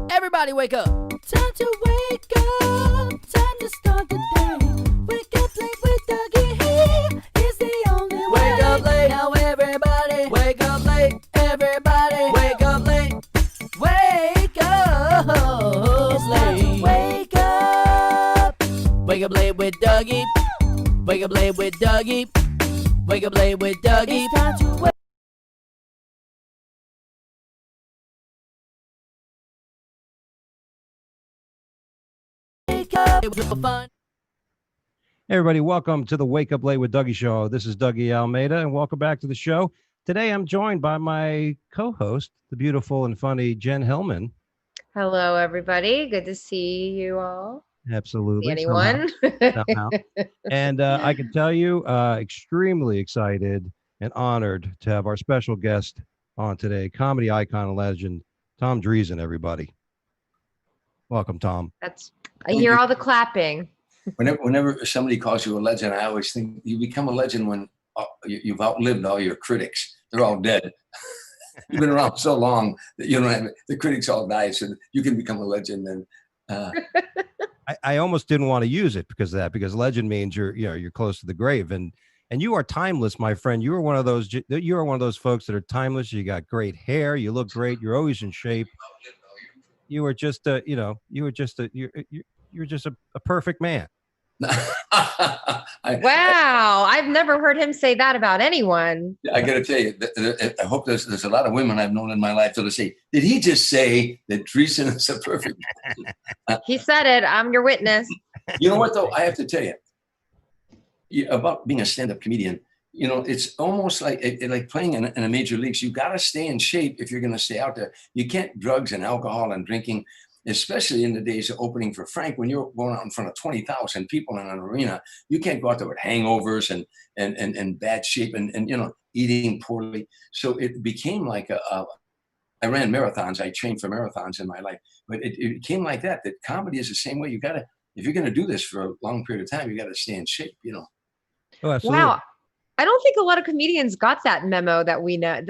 Everybody wake up. Time to wake up. Time to start the day. Wake up late with Dougie. He is the only way. Wake up late. Now everybody. Wake up late. Everybody. Wake up late. Wake up late. Wake up. Wake up late with Dougie. Wake up late with Dougie. Wake up late with Dougie. It's time to wake. It was fun. Hey everybody, welcome to the Wake Up Late with Dougie show. This is Dougie Almeida, and welcome back to the show. Today, I'm joined by my co-host, the beautiful and funny Jen Hillman. Hello, everybody. Good to see you all. Absolutely. See anyone? Somehow. And I can tell you, extremely excited and honored to have our special guest on today, comedy icon and legend, Tom Dreesen, everybody. Welcome, Tom. I hear all the clapping. Whenever somebody calls you a legend, I always think you become a legend when you've outlived all your critics. They're all dead. You've been around so long that you don't have the critics all die, so you can become a legend. And I almost didn't want to use it because of that, because legend means you're close to the grave, and you are timeless, my friend. You are one of those folks that are timeless. You got great hair. You look great. You're always in shape. You were just you're just a perfect man. Wow. I've never heard him say that about anyone. I got to tell you, I hope there's a lot of women I've known in my life that'll say, did he just say that Dreesen is a perfect man? He said it. I'm your witness. You know what, though? I have to tell you about being a stand-up comedian. You know, it's almost like playing in a major leagues. You got to stay in shape if you're going to stay out there. You can't drugs and alcohol and drinking, especially in the days of opening for Frank, when you're going out in front of 20,000 people in an arena. You can't go out there with hangovers and bad shape and eating poorly. So it became like I ran marathons. I trained for marathons in my life, but it became like that comedy is the same way. If you're going to do this for a long period of time, you got to stay in shape, Oh, absolutely. Wow. I don't think a lot of comedians got that memo that we know.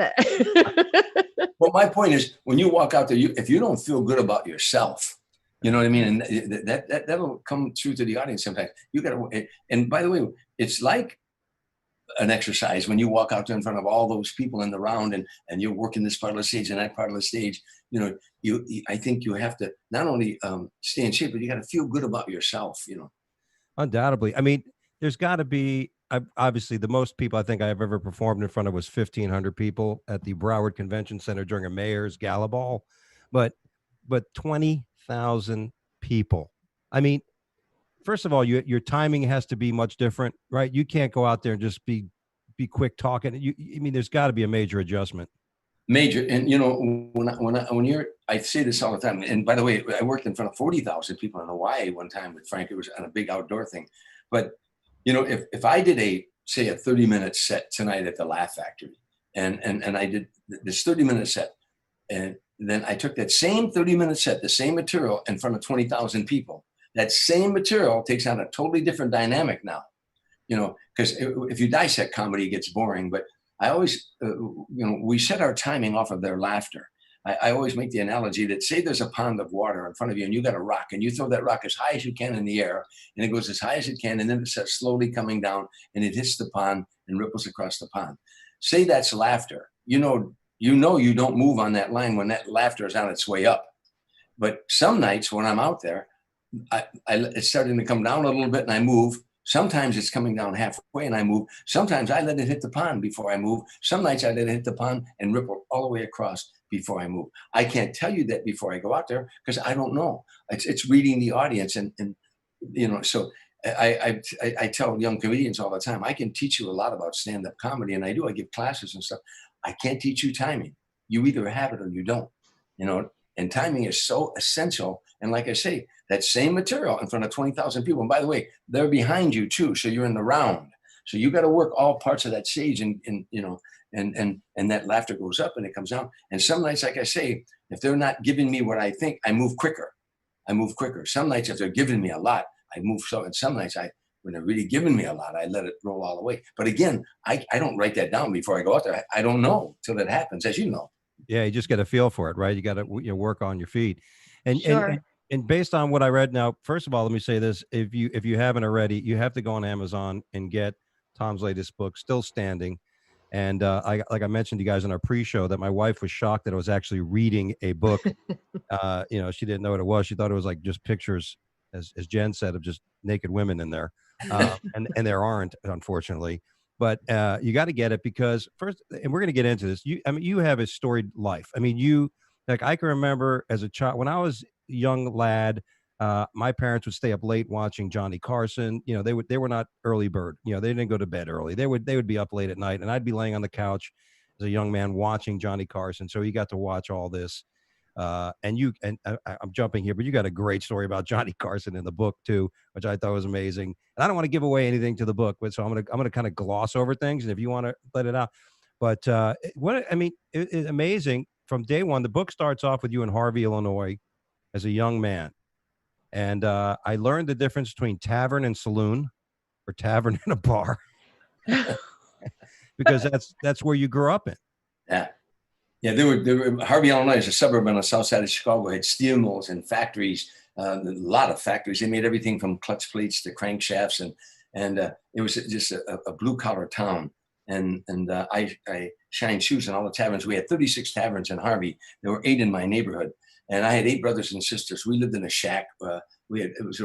Well, my point is, when you walk out there, if you don't feel good about yourself, you know what I mean? And that'll come through to the audience sometimes. You got to, and by the way, it's like an exercise when you walk out there in front of all those people in the round and you're working this part of the stage and that part of the stage. I think you have to not only stay in shape, but you got to feel good about yourself, Undoubtedly. I mean, there's got to be, obviously the most people I think I've ever performed in front of was 1,500 people at the Broward Convention Center during a mayor's gala ball, but 20,000 people. I mean, first of all, your timing has to be much different, right? You can't go out there and just be quick talking. There's got to be a major adjustment. Major. And I say this all the time. And by the way, I worked in front of 40,000 people in Hawaii one time with Frank. It was on a big outdoor thing. But if I did a 30-minute set tonight at the Laugh Factory, and I did this 30-minute set, and then I took that same 30-minute set, the same material in front of 20,000 people, that same material takes on a totally different dynamic now, because if you dissect comedy, it gets boring. But I always, we set our timing off of their laughter. I always make the analogy that, say there's a pond of water in front of you and you got a rock and you throw that rock as high as you can in the air, and it goes as high as it can, and then it starts slowly coming down and it hits the pond and ripples across the pond. Say that's laughter. You don't move on that line when that laughter is on its way up. But some nights when I'm out there, it's starting to come down a little bit and I move. Sometimes it's coming down halfway and I move. Sometimes I let it hit the pond before I move. Some nights I let it hit the pond and ripple all the way across before I move. I can't tell you that before I go out there because I don't know. It's reading the audience and so I tell young comedians all the time, I can teach you a lot about stand-up comedy, and I do. I give classes and stuff. I can't teach you timing. You either have it or you don't, and timing is so essential. And like I say, that same material in front of 20,000 people. And by the way, they're behind you too. So you're in the round. So you got to work all parts of that stage and that laughter goes up and it comes down. And some nights, like I say, if they're not giving me what I think, I move quicker. Some nights, if they're giving me a lot, I move slow. And some nights when they're really giving me a lot, I let it roll all the way. But again, I don't write that down before I go out there. I don't know till it happens, as you know. Yeah, you just got to feel for it, right? You got to work on your feet. And, Sure. and based on what I read now, first of all, let me say this: if you haven't already, you have to go on Amazon and get Tom's latest book, Still Standing. And I, like I mentioned to you guys in our pre-show, that my wife was shocked that I was actually reading a book. She didn't know what it was. She thought it was like just pictures, as Jen said, of just naked women in there, and there aren't, unfortunately. But you got to get it, because first, and we're going to get into this. You have a storied life. I mean, like, I can remember as a child when I was a young lad. My parents would stay up late watching Johnny Carson. They were not early bird. They didn't go to bed early. They would be up late at night, and I'd be laying on the couch as a young man watching Johnny Carson. So you got to watch all this. I'm jumping here, but you got a great story about Johnny Carson in the book too, which I thought was amazing. And I don't want to give away anything to the book, but so I'm gonna kind of gloss over things, and if you want to let it out. But it's amazing. From day one, the book starts off with you in Harvey, Illinois, as a young man. And I learned the difference between tavern and saloon, or tavern and a bar, because that's where you grew up in. Yeah. Yeah, there were Harvey, Illinois is a suburb on the south side of Chicago. It had steel mills and factories, a lot of factories. They made everything from clutch plates to crankshafts, and it was just a blue collar town. And I shined shoes in all the taverns. We had 36 taverns in Harvey. There were 8 in my neighborhood, and I had 8 brothers and sisters. We lived in a shack. It was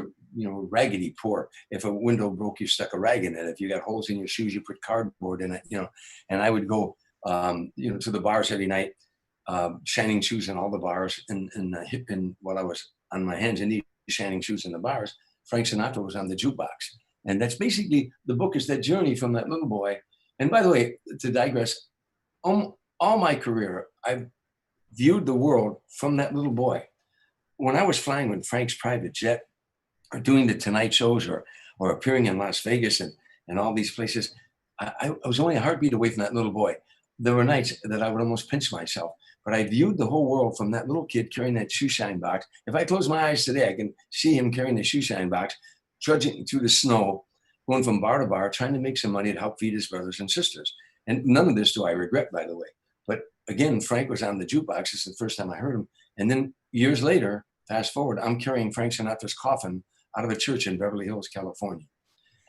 raggedy poor. If a window broke, you stuck a rag in it. If you got holes in your shoes, you put cardboard in it. And I would go to the bars every night, shining shoes in all the bars, and while I was on my hands and knees shining shoes in the bars, Frank Sinatra was on the jukebox. And that's basically, the book is that journey from that little boy. And by the way, to digress, all my career, I've viewed the world from that little boy. When I was flying with Frank's private jet, or doing the Tonight shows, or appearing in Las Vegas and all these places, I was only a heartbeat away from that little boy. There were nights that I would almost pinch myself, but I viewed the whole world from that little kid carrying that shoe shine box. If I close my eyes today, I can see him carrying the shoe shine box, trudging through the snow, going from bar to bar, trying to make some money to help feed his brothers and sisters. And none of this do I regret, by the way. But again, Frank was on the jukebox. It's the first time I heard him. And then years later, fast forward, I'm carrying Frank Sinatra's coffin out of a church in Beverly Hills, California.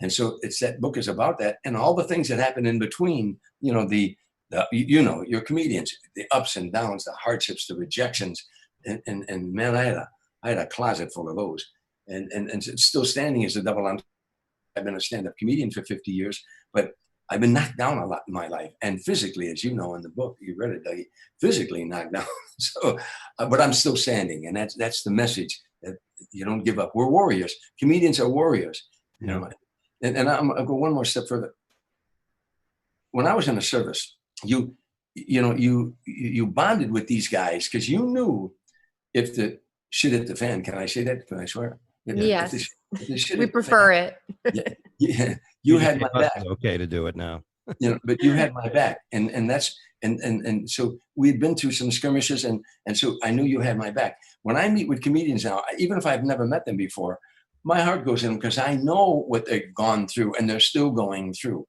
And so that book is about that, and all the things that happen in between, your comedians, the ups and downs, the hardships, the rejections. And man, I had a closet full of those. And Still Standing is a double entendre. I've been a stand-up comedian for 50 years, but I've been knocked down a lot in my life, and physically, as you know in the book, you read it, Dougie, physically knocked down. So, but I'm still standing, and that's the message, that you don't give up. We're warriors. Comedians are warriors. Yeah. And I'll go one more step further. When I was in the service, you bonded with these guys because you knew if the shit hit the fan. Can I say that? Can I swear? Yes. If the shit We hit the prefer fan, it. yeah, you had my back. It's okay to do it now. But you had my back, and that's and so we'd been through some skirmishes, and so I knew you had my back. When I meet with comedians now, even if I've never met them before, my heart goes in them because I know what they've gone through, and they're still going through.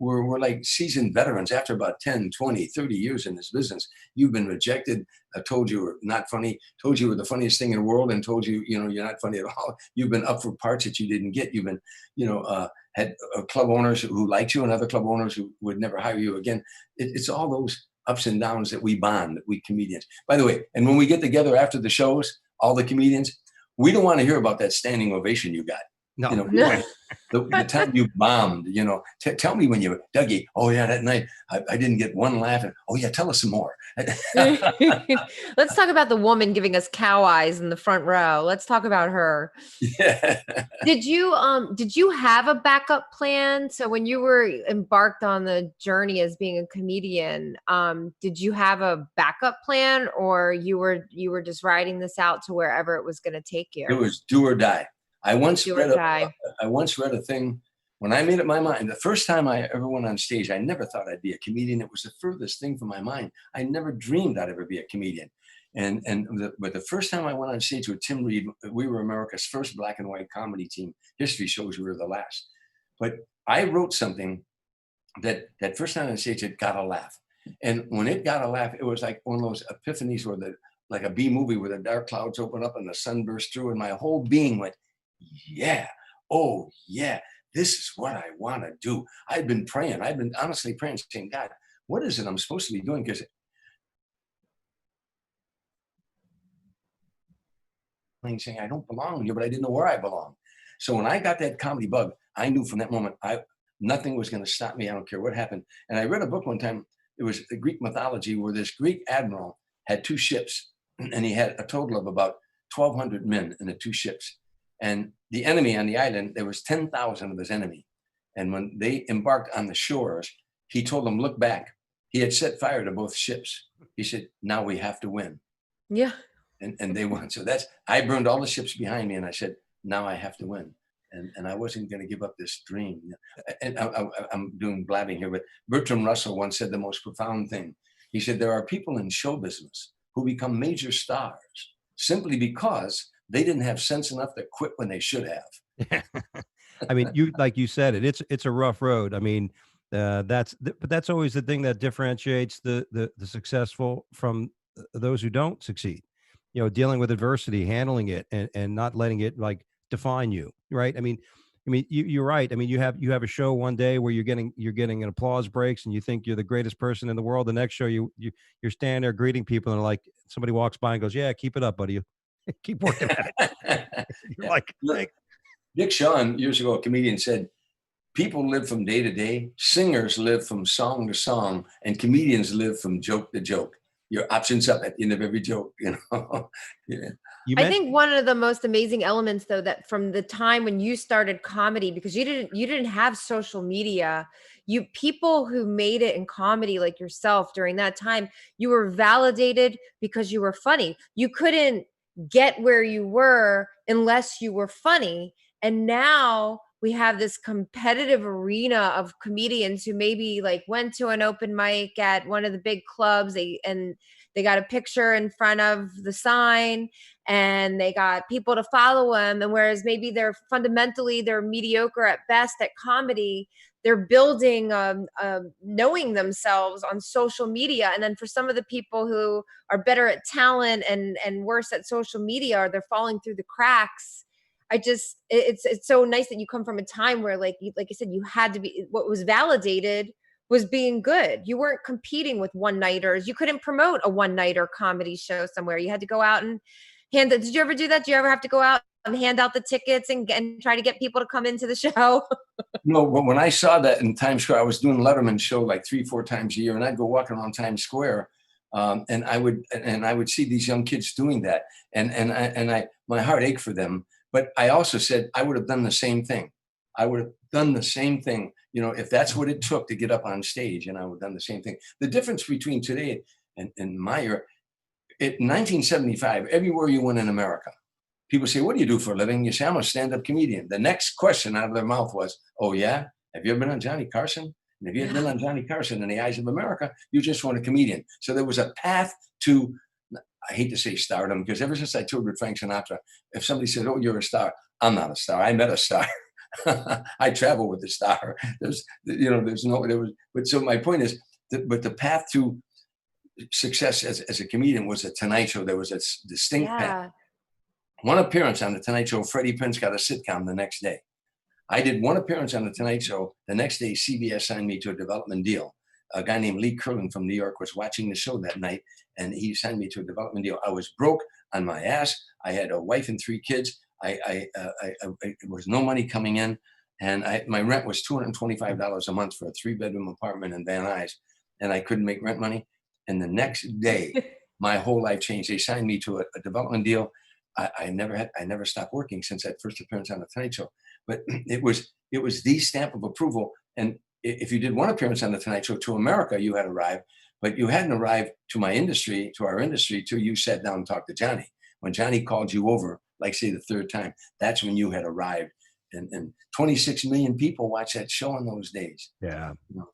We're like seasoned veterans after about 10, 20, 30 years in this business. You've been rejected, told you were not funny, told you were the funniest thing in the world, and told you, you're not funny at all. You've been up for parts that you didn't get. You've been, had club owners who liked you and other club owners who would never hire you again. It's all those ups and downs that we bond, we comedians. By the way, and when we get together after the shows, all the comedians, we don't want to hear about that standing ovation you got. No. The time you bombed, tell me when you, Dougie, oh yeah, that night I didn't get one laugh. Oh yeah, tell us some more. Let's talk about the woman giving us cow eyes in the front row. Let's talk about her. Yeah. Did you have a backup plan? So when you were embarked on the journey as being a comedian, did you have a backup plan, or you were just riding this out to wherever it was going to take you? It was do or die. I once read a thing when I made up my mind. The first time I ever went on stage, I never thought I'd be a comedian. It was the furthest thing from my mind. I never dreamed I'd ever be a comedian. But the first time I went on stage with Tim Reed, we were America's first black and white comedy team. History shows we were the last. But I wrote something that first time on stage, it got a laugh. And when it got a laugh, it was like one of those epiphanies where like a B movie where the dark clouds open up and the sun bursts through, and my whole being went, yeah, oh yeah, this is what I want to do. I've been praying. I've been honestly praying, saying, God, what is it I'm supposed to be doing? Because saying I don't belong here, but I didn't know where I belong. So when I got that comedy bug, I knew from that moment nothing was going to stop me. I don't care what happened. And I read a book one time. It was the Greek mythology where this Greek admiral had 2 ships, and he had a total of about 1,200 men in the 2 ships. And the enemy on the island, there was 10,000 of his enemy. And when they embarked on the shores, he told them, look back. He had set fire to both ships. He said, now we have to win. Yeah. And they won. So I burned all the ships behind me, and I said, now I have to win. And I wasn't going to give up this dream. And I'm doing blabbing here, but Bertrand Russell once said the most profound thing. He said, there are people in show business who become major stars simply because they didn't have sense enough to quit when they should have. I mean, like you said, it's a rough road. I mean, but that's always the thing that differentiates the successful from those who don't succeed. You know, dealing with adversity, handling it, and not letting it like define you, right? I mean, you're right. I mean, you have a show one day where you're getting an applause breaks, and you think you're the greatest person in the world. The next show, you're standing there greeting people, and like somebody walks by and goes, "Yeah, keep it up, buddy. Keep working at it." You're like, Dick Shawn, years ago, a comedian, said, people live from day to day, singers live from song to song, and comedians live from joke to joke. Your options up at the end of every joke, you know. Yeah. I think one of the most amazing elements, though, that from the time when you started comedy, because you didn't have social media, people who made it in comedy like yourself during that time, you were validated because you were funny. You couldn't get where you were unless you were funny. And now we have this competitive arena of comedians who maybe like went to an open mic at one of the big clubs, and they got a picture in front of the sign, and they got people to follow them. And whereas maybe they're mediocre at best at comedy, they're building knowing themselves on social media. And then for some of the people who are better at talent and worse at social media, or they're falling through the cracks. It's so nice that you come from a time where, like you said, you had to be, what was validated was being good. You weren't competing with one-nighters. You couldn't promote a one-nighter comedy show somewhere. You had to go out and did you ever do that? Did you ever have to go out and hand out the tickets and try to get people to come into the show? No, but when I saw that in Times Square, I was doing Letterman show like 3-4 times a year, and I'd go walking around Times Square, and I would see these young kids doing that, and my heart ached for them. But I also said I would have done the same thing. I would have done the same thing, you know, if that's what it took to get up on stage, and I would have done the same thing. The difference between today and my year, in 1975, everywhere you went in America, people say, what do you do for a living? You say, I'm a stand-up comedian. The next question out of their mouth was, oh yeah? Have you ever been on Johnny Carson? And if you had been on Johnny Carson in the eyes of America, you just weren't a comedian. So there was a path to, I hate to say stardom, because ever since I toured with Frank Sinatra, if somebody said, oh, you're a star, I'm not a star. I met a star. I travel with the star. But so my point is, but the path to success as a comedian was a Tonight Show. There was a distinct path. One appearance on the Tonight Show, Freddie Prinze got a sitcom the next day. I did one appearance on the Tonight Show. The next day, CBS signed me to a development deal. A guy named Lee Curlin from New York was watching the show that night, and he signed me to a development deal. I was broke on my ass. I had a wife and 3 kids. There was no money coming in, and my rent was $225 a month for a 3-bedroom apartment in Van Nuys, and I couldn't make rent money. And the next day, my whole life changed. They signed me to a development deal. I never stopped working since that first appearance on the Tonight Show. But it was the stamp of approval. And if you did one appearance on the Tonight Show to America, you had arrived, but you hadn't arrived to our industry, till you sat down and talked to Johnny. When Johnny called you over, like say the 3rd time, that's when you had arrived. And 26 million people watched that show in those days. Yeah. You know?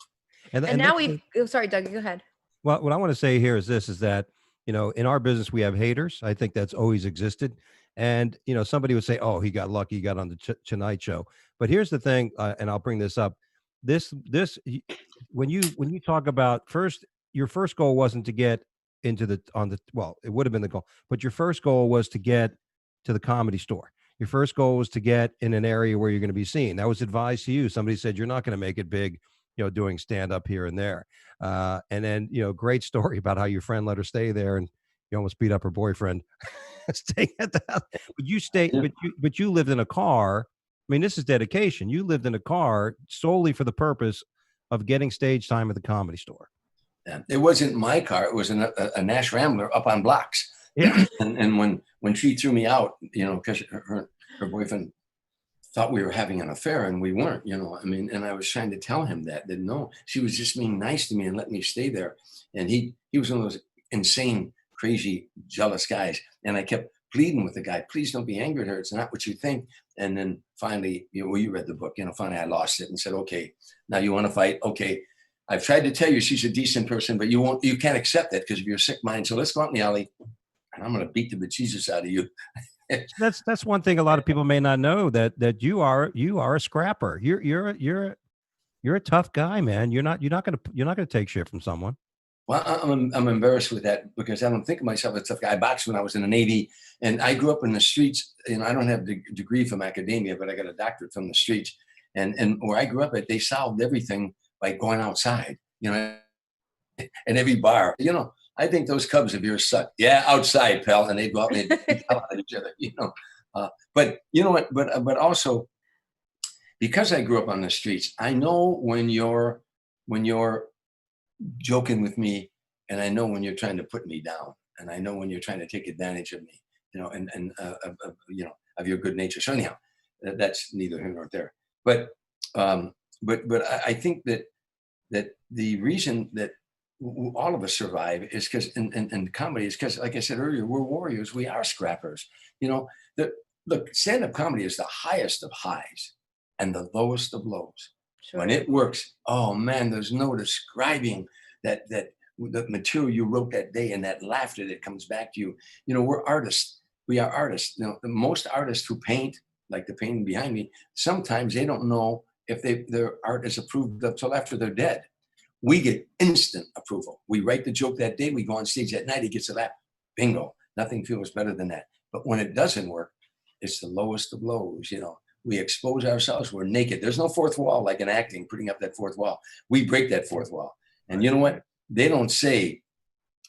And now sorry, Doug, go ahead. Well, what I want to say here is that, you know, in our business, we have haters. I think that's always existed. And, you know, somebody would say, oh, he got lucky, he got on the Tonight Show. But here's the thing, and I'll bring this up. When you talk about your first goal wasn't to get into the well, it would have been the goal, but your first goal was to get to the Comedy Store. Your first goal was to get in an area where you're going to be seen. That was advised to you. Somebody said you're not going to make it big, doing stand up here and there. And then, great story about how your friend let her stay there and you almost beat up her boyfriend staying at the house. But you stay, Yeah. but you lived in a car. I mean, this is dedication. You lived in a car solely for the purpose of getting stage time at the Comedy Store. Yeah. It wasn't my car. It was a Nash Rambler up on blocks. Yeah. And when she threw me out, because her boyfriend thought we were having an affair and we weren't, I mean, and I was trying to tell him that no, she was just being nice to me and let me stay there. And he was one of those insane, crazy, jealous guys. And I kept pleading with the guy, please don't be angry at her. It's not what you think. And then finally, you read the book, finally I lost it and said, okay, now you want to fight? Okay. I've tried to tell you she's a decent person, but you can't accept that because of your sick mind. So let's go out in the alley and I'm going to beat the bejesus out of you. That's one thing a lot of people may not know, that you are a scrapper. You're a tough guy, man. You're not gonna take shit from someone. Well, I'm embarrassed with that because I don't think of myself as a tough guy. I boxed when I was in the Navy, and I grew up in the streets. I don't have a degree from academia, but I got a doctorate from the streets. And where I grew up at, they solved everything by going outside. And every bar, I think those Cubs of yours suck. Yeah, outside, pal. And they'd go out and they'd beat the hell out of each other, But you know what? But also, because I grew up on the streets, I know when you're joking with me, and I know when you're trying to put me down, and I know when you're trying to take advantage of me, of your good nature. So anyhow, that's neither here nor there. But I think that the reason that all of us survive is because in comedy is because, like I said earlier, we're warriors. We are scrappers. Look, stand-up comedy is the highest of highs and the lowest of lows. Sure. When it works, oh man, there's no describing that the material you wrote that day and that laughter that comes back to you. We're artists. We are artists. The most artists who paint, like the painting behind me, sometimes they don't know if their art is approved up till after they're dead. We get instant approval. We write the joke that day, we go on stage that night, it gets a laugh. Bingo. Nothing feels better than that. But when it doesn't work, it's the lowest of lows. We expose ourselves, we're naked. There's no fourth wall like in acting, putting up that fourth wall. We break that fourth wall. And you know what? They don't say,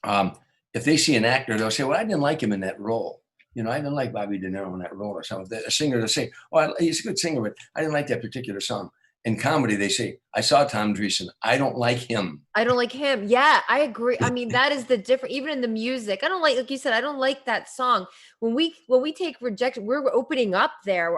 if they see an actor, they'll say, well, I didn't like him in that role. I didn't like Bobby De Niro in that role or something. A singer, they'll say, oh, he's a good singer, but I didn't like that particular song. In comedy, they say, I saw Tom Dreesen. I don't like him. I don't like him. Yeah, I agree. I mean, that is the difference. Even in the music, I don't like you said, I don't like that song. When we take rejection, we're opening up there.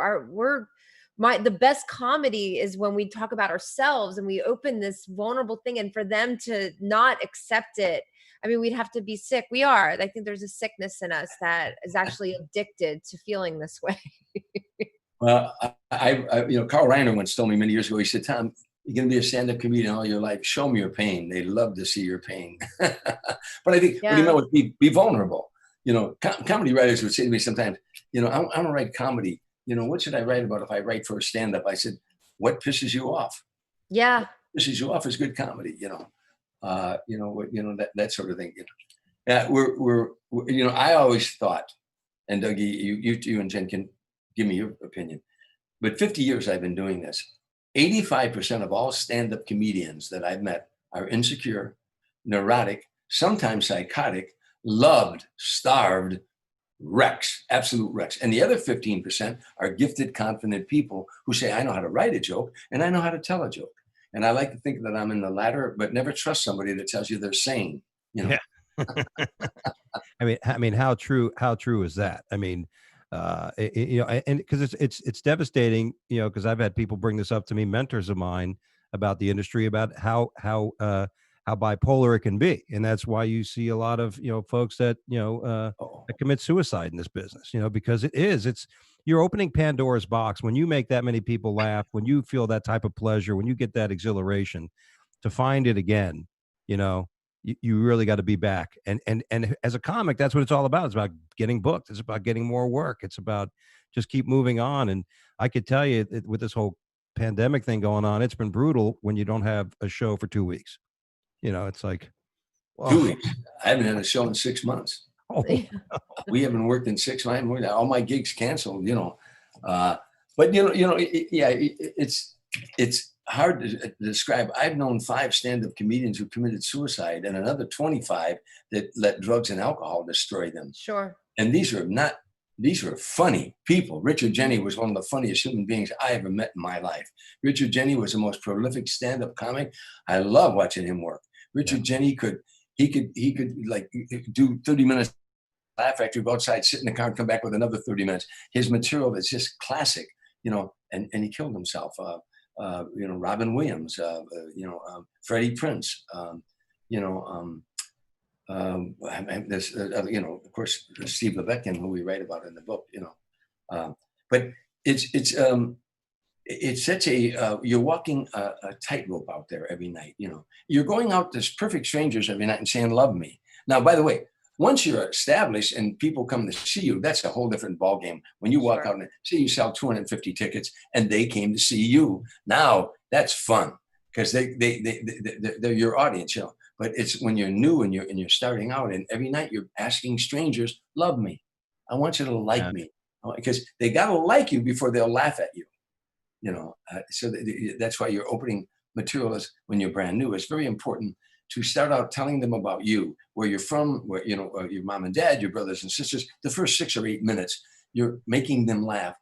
The best comedy is when we talk about ourselves and we open this vulnerable thing, and for them to not accept it, I mean, we'd have to be sick. We are. I think there's a sickness in us that is actually addicted to feeling this way. Well, I Carl Reiner once told me many years ago, he said, Tom, you're going to be a stand-up comedian all your life. Show me your pain. They love to see your pain. But I think what he meant was be vulnerable. Comedy writers would say to me sometimes, I want to write comedy. What should I write about if I write for a stand-up? I said, what pisses you off? Yeah. What pisses you off is good comedy, that sort of thing. Yeah, we're I always thought, and Dougie, you and Jen can give me your opinion, but 50 years I've been doing this. 85% of all stand-up comedians that I've met are insecure, neurotic, sometimes psychotic, loved, starved wrecks, absolute wrecks. And the other 15% are gifted, confident people who say, I know how to write a joke and I know how to tell a joke. And I like to think that I'm in the latter, but never trust somebody that tells you they're sane. Yeah. I mean, how true is that? I mean, and because it's devastating, because I've had people bring this up to me, mentors of mine, about the industry, about how bipolar it can be, and that's why you see a lot of folks that that commit suicide in this business, because it's you're opening Pandora's box when you make that many people laugh, when you feel that type of pleasure, when you get that exhilaration, to find it again, you really got to be back. And as a comic, that's what it's all about. It's about getting booked. It's about getting more work. It's about just keep moving on. And I could tell you with this whole pandemic thing going on, it's been brutal when you don't have a show for 2 weeks. It's like, Whoa. 2 weeks. I haven't had a show in 6 months. Oh, We haven't worked in 6 months. All my gigs canceled, you know. But it's hard to describe. I've known 5 stand-up comedians who committed suicide, and another 25 that let drugs and alcohol destroy them. Sure. And these are funny people. Richard Jeni was one of the funniest human beings I ever met in my life. Richard Jeni was the most prolific stand-up comic. I love watching him work. Richard Jeni could like do 30 minutes laugh factory, go outside, sit in the car, and come back with another 30 minutes. His material is just classic, you know, and he killed himself. Robin Williams, Freddie Prinze, of course, Steve Levitin, who we write about in the book, but it's such a, you're walking a tightrope out there every night, you're going out to perfect strangers every night and saying, love me. Now, by the way, once you're established and people come to see you, that's a whole different ballgame. When you walk out and say you sell 250 tickets and they came to see you, now that's fun because they're your audience, But it's when you're new and you're starting out, and every night you're asking strangers, love me. I want you to like me, because they got to like you before they'll laugh at you, so that's why your opening material is, when you're brand new, it's very important to start out telling them about you, where you're from, where, your mom and dad, your brothers and sisters. The first 6 or 8 minutes, you're making them laugh,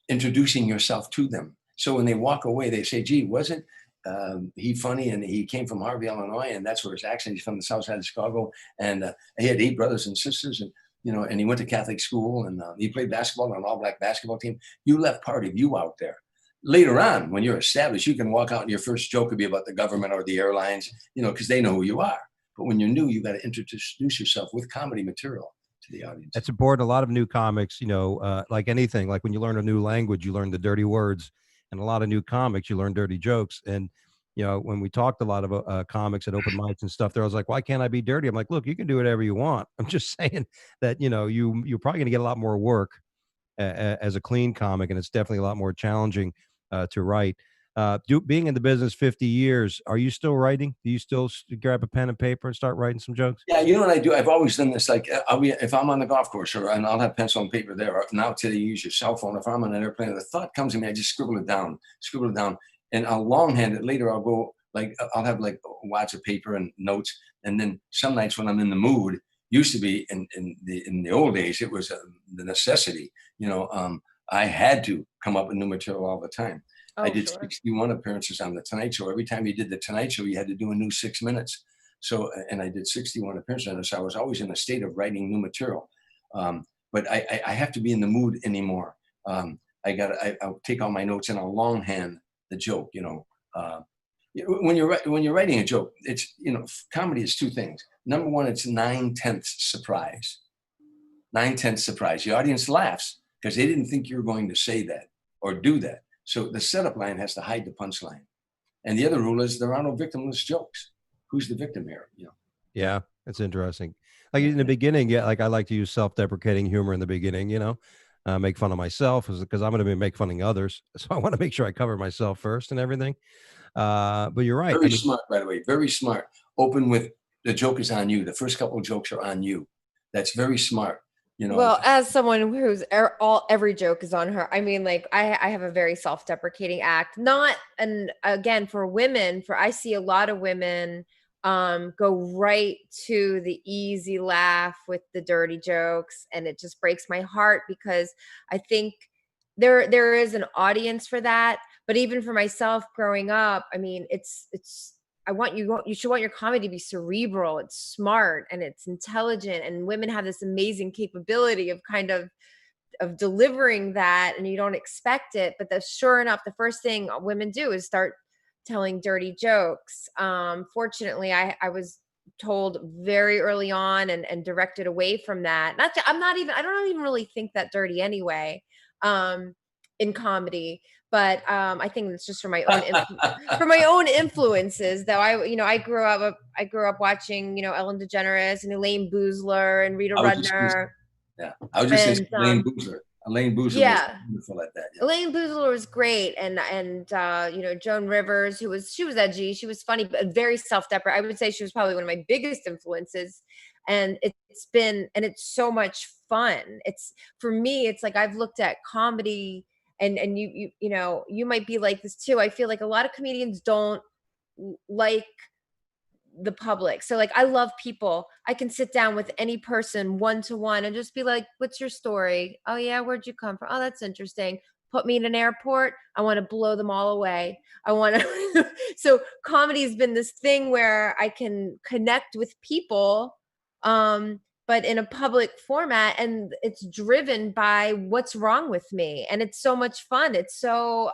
introducing yourself to them. So when they walk away, they say, gee, wasn't he funny? And he came from Harvey, Illinois, and that's where his accent. He's from the south side of Chicago. And he had 8 brothers and sisters, and, and he went to Catholic school, and he played basketball on an all-black basketball team. You left part of you out there. Later on, when you're established, you can walk out and your first joke could be about the government or the airlines, because they know who you are. But when you're new, you got to introduce yourself with comedy material to the audience. That's important. A lot of new comics, like anything, like when you learn a new language, you learn the dirty words, and a lot of new comics, you learn dirty jokes. And, when we talked a lot of comics at open mics and stuff, there I was like, why can't I be dirty? I'm like, look, you can do whatever you want. I'm just saying that, you're probably going to get a lot more work as a clean comic, and it's definitely a lot more challenging to write. Being in the business 50 years, are you still writing? Do you still grab a pen and paper and start writing some jokes? Yeah, you know what I do? I've always done this. Like, if I'm on the golf course, and I'll have pencil and paper there. Or now today, you use your cell phone. If I'm on an airplane, the thought comes to me, I just scribble it down, and I'll longhand it. Later, I'll go I'll have wads of paper and notes. And then some nights when I'm in the mood, used to be in the old days, it was the necessity. I had to come up with new material all the time. I did 61 appearances on The Tonight Show. Every time you did The Tonight Show, you had to do a new 6 minutes. So, and I did 61 appearances on it. So I was always in a state of writing new material. But I have to be in the mood anymore. I'll take all my notes and I'll longhand the joke, when you're writing a joke, it's, comedy is 2 things. Number one, it's 9/10 surprise. 9/10 surprise. The audience laughs because they didn't think you were going to say that or do that. So the setup line has to hide the punchline. And the other rule is there are no victimless jokes. Who's the victim here? Yeah, that's interesting. Like in the beginning, like I like to use self-deprecating humor in the beginning, make fun of myself because I'm going to be making fun of others. So I want to make sure I cover myself first and everything. But you're right. Very smart, by the way. Very smart. Open with the joke is on you. The first couple of jokes are on you. That's very smart. Well, as someone who's every joke is on her, I mean, I have a very self-deprecating act. And again, for women, I see a lot of women go right to the easy laugh with the dirty jokes, and it just breaks my heart because I think there is an audience for that. But even for myself growing up, I mean, you should want your comedy to be cerebral. It's smart and it's intelligent, and women have this amazing capability of kind of delivering that, and you don't expect it. But sure enough, the first thing women do is start telling dirty jokes. Fortunately, I was told very early on and directed away from that. I don't even really think that dirty anyway, in comedy. But I think it's just for my own influences. Though I grew up watching Ellen DeGeneres and Elaine Boozler and Rita Rudner. I was just saying Elaine Boozler. Elaine Boozler was Yeah. wonderful at that. Yeah. Elaine Boozler was great, and you know, Joan Rivers, she was edgy, she was funny, but very self-deprecating. I would say she was probably one of my biggest influences, and it's so much fun. It's for me, it's like I've looked at comedy, and you know, you might be like this too. I feel like a lot of comedians don't like the public. So like I love people. I can sit down with any person one to one and just be like, "What's your story? Oh yeah, where'd you come from? Oh, that's interesting. Put me in an airport. I want to blow them all away. I want to." So comedy has been this thing where I can connect with people, but in a public format, and it's driven by what's wrong with me, and it's so much fun. It's so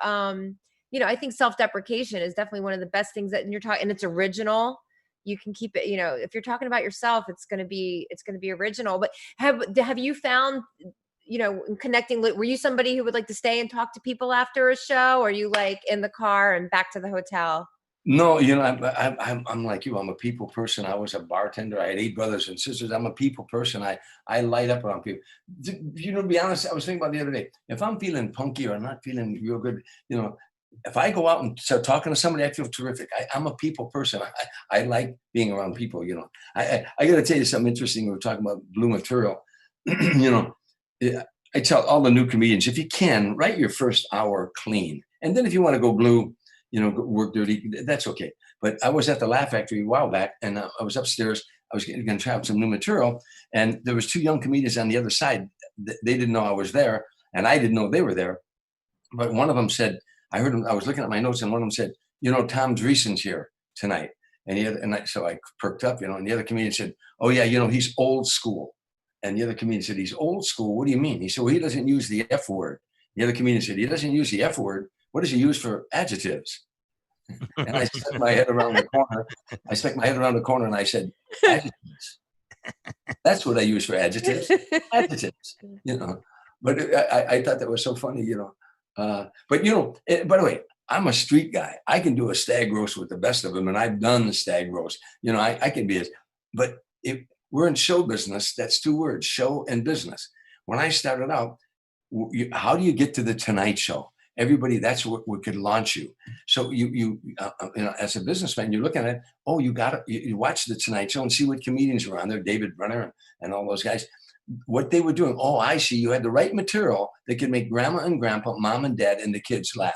you know, I think self-deprecation is definitely one of the best things that you're talking, and it's original. You can keep it, you know, if you're talking about yourself, it's going to be original. But have you found, you know, in connecting, were you somebody who would like to stay and talk to people after a show, or are you like in the car and back to the hotel? No, you know, I'm like you. I'm a people person. I was a bartender. I had 8 brothers and sisters. I'm a people person. I light up around people. You know, to be honest, I was thinking about the other day. If I'm feeling punky or I'm not feeling real good, you know, if I go out and start talking to somebody, I feel terrific. I'm a people person. I like being around people. You know, I got to tell you something interesting. We were talking about blue material. You know, I tell all the new comedians, if you can, write your first hour clean, and then if you want to go blue, you know, work dirty, that's okay. But I was at the Laugh Factory a while back, and I was upstairs. I was going to try out some new material, and there was 2 young comedians on the other side. They didn't know I was there, and I didn't know they were there. But one of them said, I heard him. I was looking at my notes, and one of them said, "You know, Tom Dreesen's here tonight." So I perked up, you know. And the other comedian said, "Oh yeah, you know, he's old school." And the other comedian said, "He's old school. What do you mean?" He said, "Well, he doesn't use the F word." The other comedian said, "He doesn't use the F word. What does he use for adjectives?" And I stuck my head around the corner. And I said, "Adjectives. That's what I use for adjectives. Adjectives." You know. But I thought that was so funny, you know. But you know, by the way, I'm a street guy. I can do a stag roast with the best of them, and I've done the stag roast. You know, I can be but if we're in show business, that's 2 words: show and business. When I started out, how do you get to the Tonight Show? Everybody, that's what could launch you. So you know, as a businessman, you're looking at, oh, you watch the Tonight Show and see what comedians are on there, David Brenner and all those guys. What they were doing. Oh, I see. You had the right material that could make grandma and grandpa, mom and dad, and the kids laugh.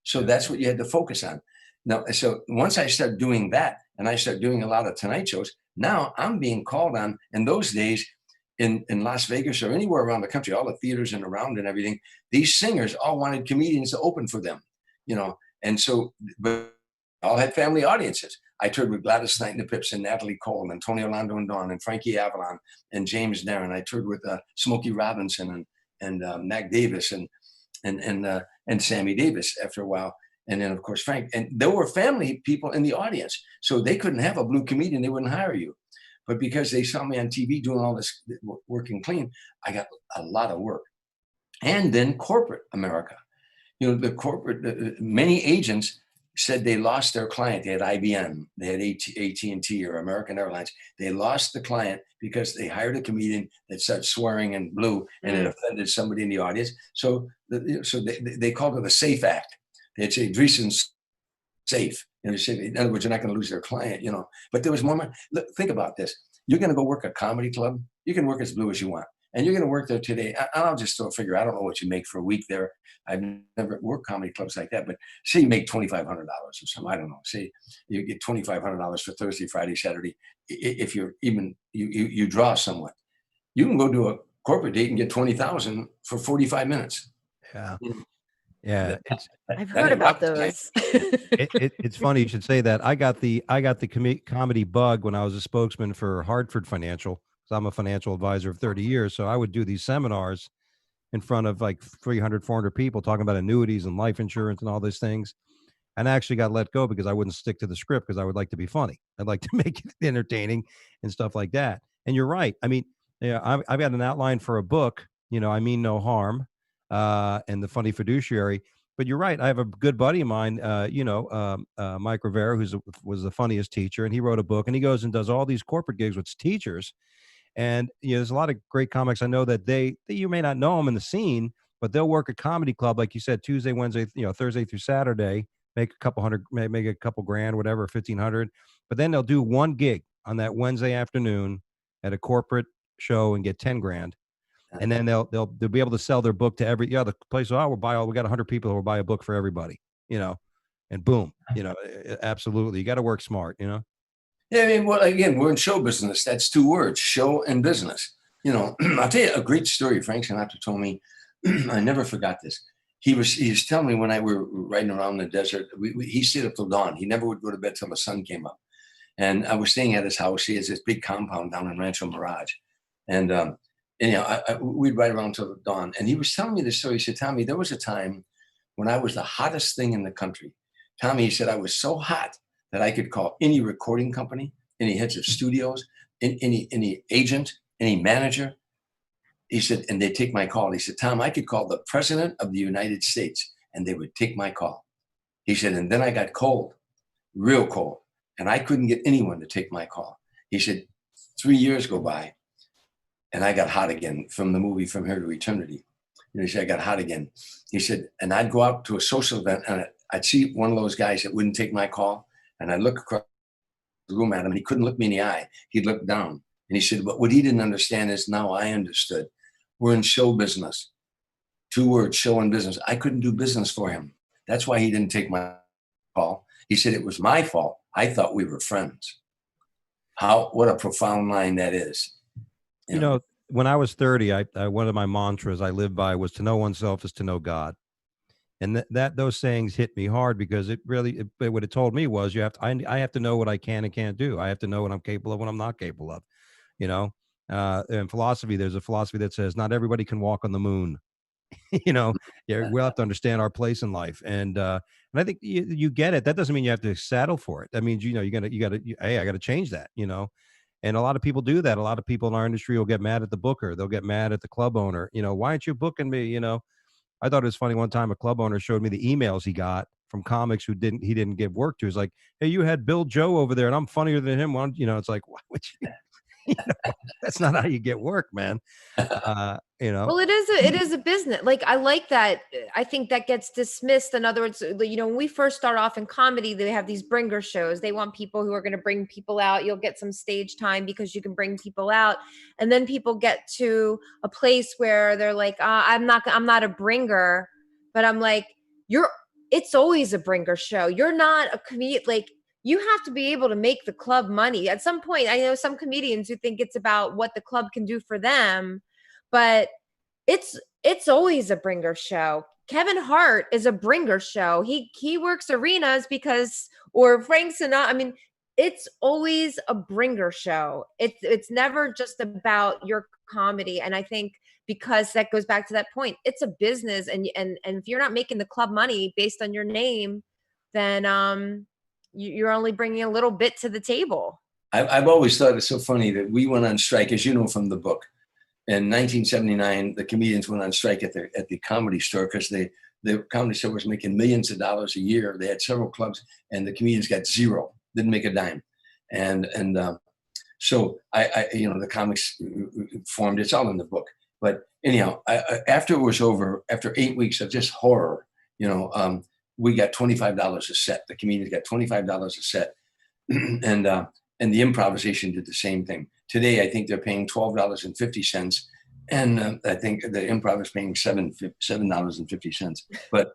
So that's what you had to focus on. Now, so once I started doing that, and I started doing a lot of Tonight Shows, now I'm being called on. In those days, in Las Vegas or anywhere around the country, all the theaters and around and everything, these singers all wanted comedians to open for them, you know. And so, but all had family audiences. I toured with Gladys Knight and the Pips and Natalie Cole and Tony Orlando and Dawn and Frankie Avalon and James Darren. I toured with Smokey Robinson and Mac Davis and Sammy Davis after a while. And then, of course, Frank. And there were family people in the audience. So they couldn't have a blue comedian. They wouldn't hire you. But because they saw me on TV doing all this working clean, I got a lot of work. And then corporate America. You know, the corporate, many agents said they lost their client. They had IBM, they had AT&T or American Airlines. They lost the client because they hired a comedian that started swearing and blue, and it offended somebody in the audience. So they called it the SAFE Act. They'd say, Dreesen's safe. You know, in other words, you're not going to lose their client, you know. But there was more money. Look, think about this. You're going to go work a comedy club. You can work as blue as you want. And you're going to work there today. I'll just throw a figure. I don't know what you make for a week there. I've never worked comedy clubs like that. But say you make $2,500 or something. I don't know. Say you get $2,500 for Thursday, Friday, Saturday. If you're even, you draw someone. You can go do a corporate date and get $20,000 for 45 minutes. Yeah. Yeah, I've heard about those. It's funny you should say that. I got the comedy bug when I was a spokesman for Hartford Financial. So I'm a financial advisor of 30 years. So I would do these seminars in front of like 300, 400 people talking about annuities and life insurance and all these things. And I actually got let go because I wouldn't stick to the script because I would like to be funny. I'd like to make it entertaining and stuff like that. And you're right. I mean, yeah, I've got an outline for a book, you know, I Mean No Harm, and The Funny Fiduciary. But you're right. I have a good buddy of mine, Mike Rivera, was the funniest teacher, and he wrote a book, and he goes and does all these corporate gigs with teachers. And there's a lot of great comics I know that you may not know them in the scene, but they'll work a comedy club, like you said, Tuesday, Wednesday, Thursday through Saturday, make a couple hundred, make a couple grand, whatever, 1,500. But then they'll do one gig on that Wednesday afternoon at a corporate show and get 10 grand. And then they'll be able to sell their book to the place. Oh, we got 100 people who will buy a book for everybody, and boom, absolutely. You got to work smart, Yeah, I mean, well, again, we're in show business. That's two words, show and business. I'll tell you a great story. Frank Sinatra told me, I never forgot this. He was telling me when we were riding around the desert, he stayed up till dawn. He never would go to bed till the sun came up. And I was staying at his house. He has this big compound down in Rancho Mirage. And we'd ride around till dawn. And he was telling me this story. He said, Tommy, there was a time when I was the hottest thing in the country. Tommy, he said, I was so hot that I could call any recording company, any heads of studios, any agent, any manager. He said, and they take my call. He said, Tom, I could call the president of the United States and they would take my call. He said, and then I got cold, real cold, and I couldn't get anyone to take my call. He said, 3 years go by and I got hot again from the movie From Here to Eternity. He said, I got hot again. He said, and I'd go out to a social event and I'd see one of those guys that wouldn't take my call. And I'd look across the room at him and he couldn't look me in the eye. He'd look down. And he said, but what he didn't understand is now I understood. We're in show business. 2 words, show and business. I couldn't do business for him. That's why he didn't take my call. He said, it was my fault. I thought we were friends. What a profound line that is. When I was 30, I one of my mantras I lived by was to know oneself is to know God. And those sayings hit me hard because it really, what it told me was I have to know what I can and can't do. I have to know what I'm capable of, what I'm not capable of, in philosophy, there's a philosophy that says not everybody can walk on the moon. We'll have to understand our place in life. And I think you get it. That doesn't mean you have to settle for it. That means, I got to change that, and a lot of people do that. A lot of people in our industry will get mad at the booker. They'll get mad at the club owner. Why aren't you booking me? I thought it was funny. One time a club owner showed me the emails he got from comics he didn't give work to. He's like, hey, you had Bill Joe over there and I'm funnier than him. It's like, why would you? That's not how you get work, man. Well, it is a business. Like, I like that. I think that gets dismissed. In other words, when we first start off in comedy, they have these bringer shows. They want people who are going to bring people out. You'll get some stage time because you can bring people out. And then people get to a place where they're like, I'm not a bringer, but I'm like, it's always a bringer show. You're not a comedian. Like, you have to be able to make the club money. At some point, I know some comedians who think it's about what the club can do for them, but it's always a bringer show. Kevin Hart is a bringer show. He works arenas or Frank Sinatra. I mean, it's always a bringer show. It's never just about your comedy. And I think because that goes back to that point, it's a business, and if you're not making the club money based on your name, then you're only bringing a little bit to the table. I've always thought it's so funny that we went on strike, as you know from the book. In 1979, the comedians went on strike at the Comedy Store because the Comedy Store was making millions of dollars a year. They had several clubs, and the comedians got zero, didn't make a dime. And so the comics formed. It's all in the book. But anyhow, after it was over, after 8 weeks of just horror, we got $25 a set. The comedians got $25 a set. And the improvisation did the same thing. Today, I think they're paying $12.50. And I think the improv is paying $7.50. But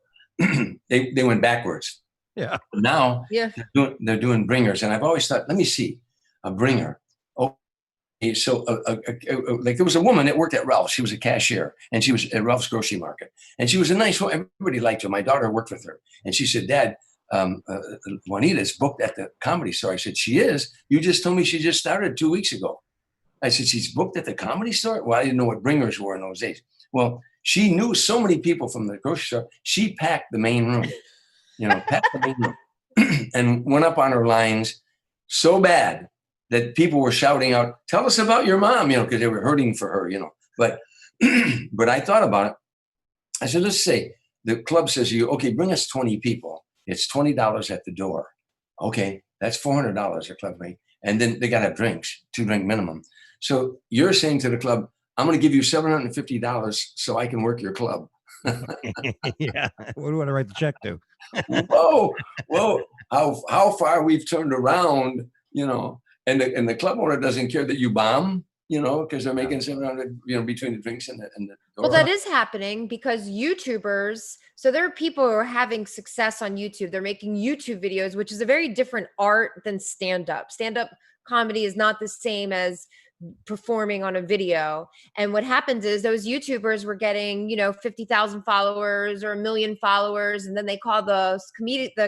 they went backwards. Yeah. Now they're doing bringers. And I've always thought, let me see, a bringer. So like there was a woman that worked at Ralph's. She was a cashier, and she was at Ralph's Grocery Market. And she was a nice woman. Everybody liked her. My daughter worked with her. And she said, Dad, Juanita's booked at the Comedy Store. I said, she is? You just told me she just started 2 weeks ago. I said, she's booked at the Comedy Store? Well, I didn't know what bringers were in those days. Well, she knew so many people from the grocery store. She packed the main room, packed the main room and went up on her lines so bad that people were shouting out, tell us about your mom, because they were hurting for her, But I thought about it. I said, let's say the club says to you, okay, bring us 20 people. It's $20 at the door. Okay, that's $400 a club rate. And then they got to have drinks, 2-drink minimum. So you're saying to the club, I'm going to give you $750 so I can work your club. Yeah. What do I write the check to? Whoa, whoa! How far we've turned around, and the club owner doesn't care that you bomb, because they're making 700, between the drinks and the Well, door. that is happening because YouTubers, so there are people who are having success on YouTube. They're making YouTube videos, which is a very different art than stand-up. Stand-up comedy is not the same as performing on a video. And what happens is those YouTubers were getting, 50,000 followers or 1 million followers. And then they call the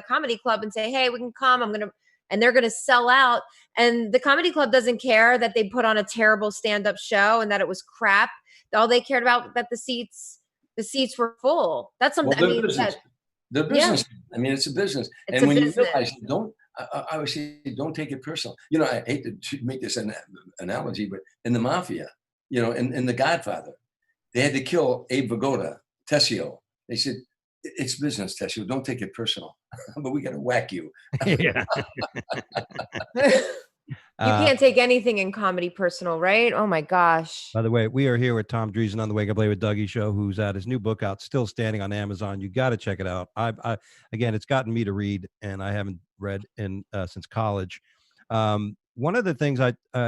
comedy club and say, hey, we can come. And they're going to sell out. And the comedy club doesn't care that they put on a terrible stand-up show and that it was crap. All they cared about that the seats were full. That's something. Well, they're business. I mean, it's a business. It's and a when business. you realize, I would say, don't take it personal. I hate to make this an analogy, but in the mafia, in The Godfather, they had to kill Abe Vigoda, Tessio. They said, it's business, Tessio. Don't take it personal, but we got to whack you. Yeah. You can't take anything in comedy personal, right? Oh my gosh. By the way, we are here with Tom Dreesen on the Wake Up Late with Dougie show, who's had his new book out, still standing on Amazon. You got to check it out. Again, it's gotten me to read, and I haven't read since college. One of the things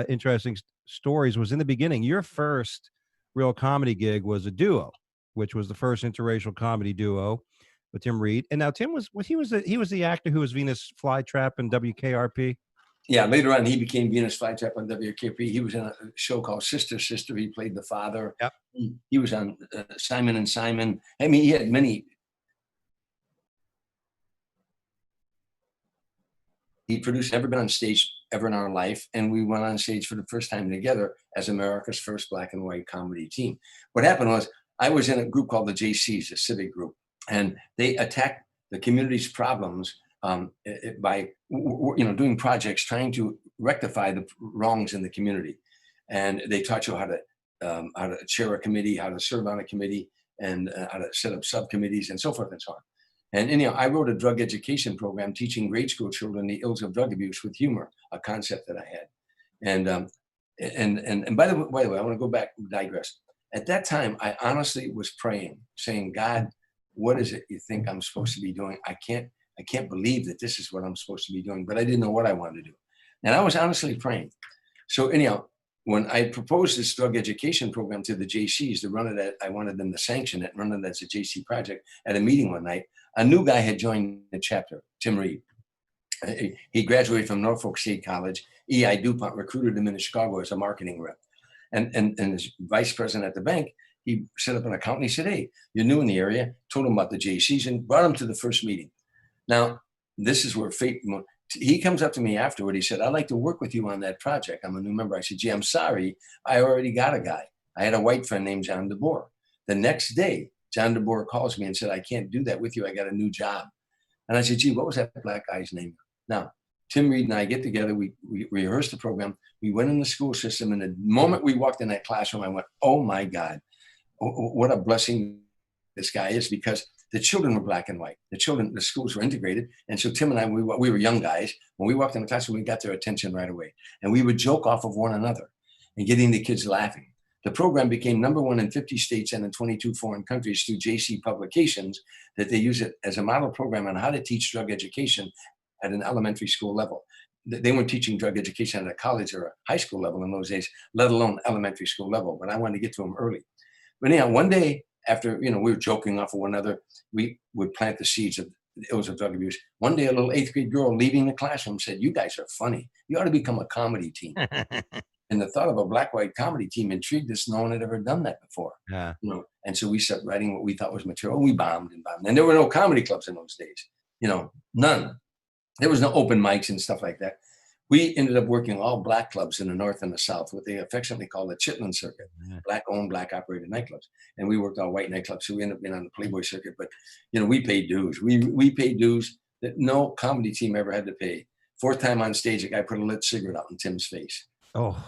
interesting stories was in the beginning. Your first real comedy gig was a duo, which was the first interracial comedy duo with Tim Reed. And now Tim was the actor who was Venus Flytrap and WKRP. Yeah, later on, he became Venus Flytrap on WKP. He was in a show called Sister Sister. He played the father. Yep. He was on Simon and Simon. I mean, he had many. He produced Never Been on Stage Ever in Our Life. And we went on stage for the first time together as America's first black and white comedy team. What happened was I was in a group called the JCs, a civic group, and they attacked the community's problems by doing projects trying to rectify the wrongs in the community. And they taught you how to chair a committee, how to serve on a committee, and how to set up subcommittees, and so forth and so on. And I wrote a drug education program teaching grade school children the ills of drug abuse with humor, a concept that I had. And by the way, I want to go back, digress. At that time, I honestly was praying, saying, God, what is it you think I'm supposed to be doing? I can't believe that this is what I'm supposed to be doing, but I didn't know what I wanted to do. And I was honestly praying. So anyhow, when I proposed this drug education program to the JCs to run it I wanted them to sanction it, run it as a JC project at a meeting one night, a new guy had joined the chapter, Tim Reed. He graduated from Norfolk State College. E.I. DuPont recruited him into Chicago as a marketing rep. And as vice president at the bank, he set up an account and he said, hey, you're new in the area, told him about the JCs and brought him to the first meeting. Now, this is where fate, he comes up to me afterward. He said, I'd like to work with you on that project. I'm a new member. I said, gee, I'm sorry. I already got a guy. I had a white friend named John DeBoer. The next day, John DeBoer calls me and said, I can't do that with you. I got a new job. And I said, gee, what was that black guy's name? Now, Tim Reed and I get together. We rehearsed the program. We went in the school system. And the moment we walked in that classroom, I went, oh my God, what a blessing this guy is, because the children were black and white. The schools were integrated. And so Tim and I, we were young guys. When we walked in the classroom, we got their attention right away. And we would joke off of one another and getting the kids laughing. The program became #1 in 50 states and in 22 foreign countries through JC Publications, that they use it as a model program on how to teach drug education at an elementary school level. They weren't teaching drug education at a college or a high school level in those days, let alone elementary school level. But I wanted to get to them early. But anyhow, one day after, we were joking off of one another, we would plant the seeds of the ills of drug abuse. One day, a little 8th grade girl leaving the classroom said, you guys are funny. You ought to become a comedy team. And the thought of a black-white comedy team intrigued us. No one had ever done that before. Yeah. And so we started writing what we thought was material. We bombed and bombed. And there were no comedy clubs in those days. None. There was no open mics and stuff like that. We ended up working all black clubs in the North and the South, what they affectionately call the Chitlin circuit, black-owned, black-operated nightclubs. And we worked all white nightclubs, so we ended up being on the Playboy circuit. But, we paid dues. We paid dues that no comedy team ever had to pay. 4th time on stage, a guy put a lit cigarette out in Tim's face. Oh.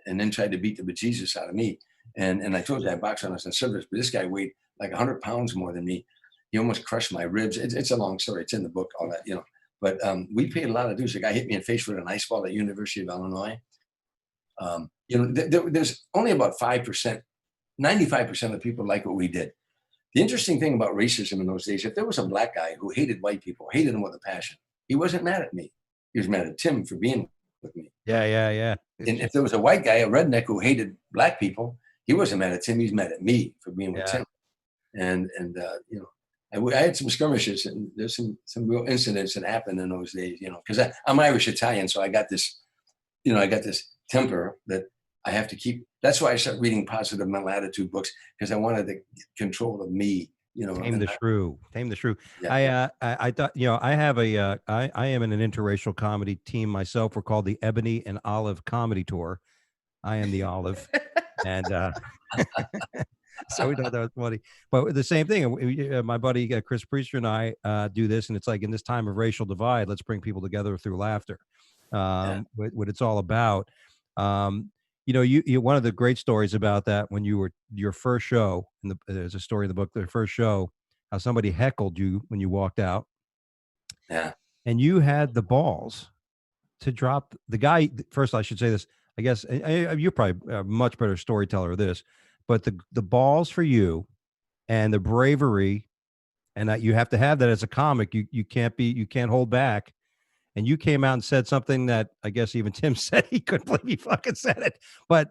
And then tried to beat the bejesus out of me. And I told you I boxed on us in service, but this guy weighed like 100 pounds more than me. He almost crushed my ribs. It's a long story. It's in the book, all that, But we paid a lot of dues. The guy hit me in the face with an ice ball at the University of Illinois. There's only about 5%, 95% of people like what we did. The interesting thing about racism in those days, if there was a black guy who hated white people, hated them with a passion, he wasn't mad at me. He was mad at Tim for being with me. Yeah. And if there was a white guy, a redneck who hated black people, he wasn't mad at Tim. He's mad at me for being with Tim. And I had some skirmishes, and there's some real incidents that happened in those days, because I'm Irish Italian, so I got this temper that I have to keep. That's why I started reading positive mental attitude books, because I wanted to get control of me. Tame the shrew. Yeah. I thought, I have I am in an interracial comedy team myself. We're called the Ebony and Olive Comedy Tour. I am the olive, and so we thought that was funny. But the same thing, my buddy Chris Priester and I do this, and it's like, in this time of racial divide, let's bring people together through laughter. What it's all about. You one of the great stories about that, when you were your first show, there's a story in the book, the first show, how somebody heckled you when you walked out. Yeah. And you had the balls to drop the guy. First, I should say this, I guess you're probably a much better storyteller of this, but the balls for you and the bravery, and that you have to have that as a comic. You can't hold back. And you came out and said something that I guess even Tim said he couldn't believe he fucking said it. But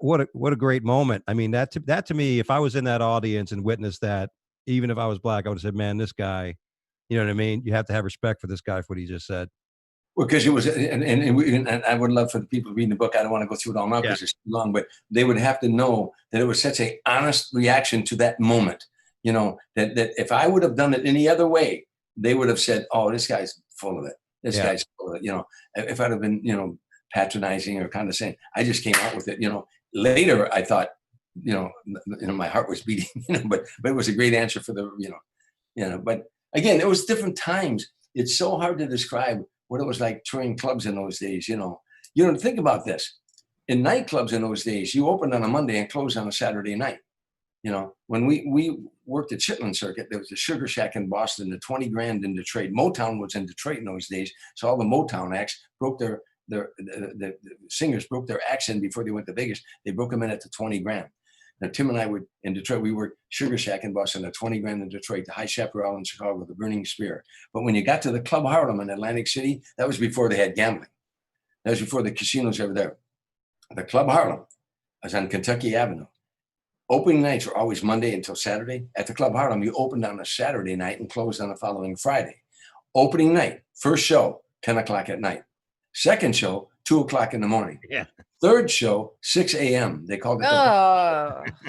what a great moment. I mean, that to me, if I was in that audience and witnessed that, even if I was black, I would have said, man, this guy, you know what I mean? You have to have respect for this guy for what he just said. Well, because it was, and I would love for the people reading the book, I don't want to go through it all now because it's too long, but they would have to know that it was such an honest reaction to that moment. That if I would have done it any other way, they would have said, oh, this guy's full of it. This guy's full of it. If I'd have been, patronizing or condescending, I just came out with it. Later I thought, my heart was beating, but it was a great answer for the, but again, it was different times. It's so hard to describe what it was like touring clubs in those days. Think about this. In nightclubs in those days, you opened on a Monday and closed on a Saturday night. When we worked at Chitlin Circuit, there was a Sugar Shack in Boston, the 20 Grand in Detroit. Motown was in Detroit in those days. So all the Motown acts broke the singers broke their acts in before they went to Vegas. They broke them in at the 20 Grand. Now, Tim and I would, in Detroit, we worked Sugar Shack in Boston, the 20 Grand in Detroit, the High Chaparral in Chicago, the Burning Spear. But when you got to the Club Harlem in Atlantic City, that was before they had gambling. That was before the casinos ever there. The Club Harlem was on Kentucky Avenue. Opening nights were always Monday until Saturday. At the Club Harlem, you opened on a Saturday night and closed on the following Friday. Opening night, first show, 10 o'clock at night. Second show, 2 o'clock in the morning. Yeah. Third show, 6 a.m. They called it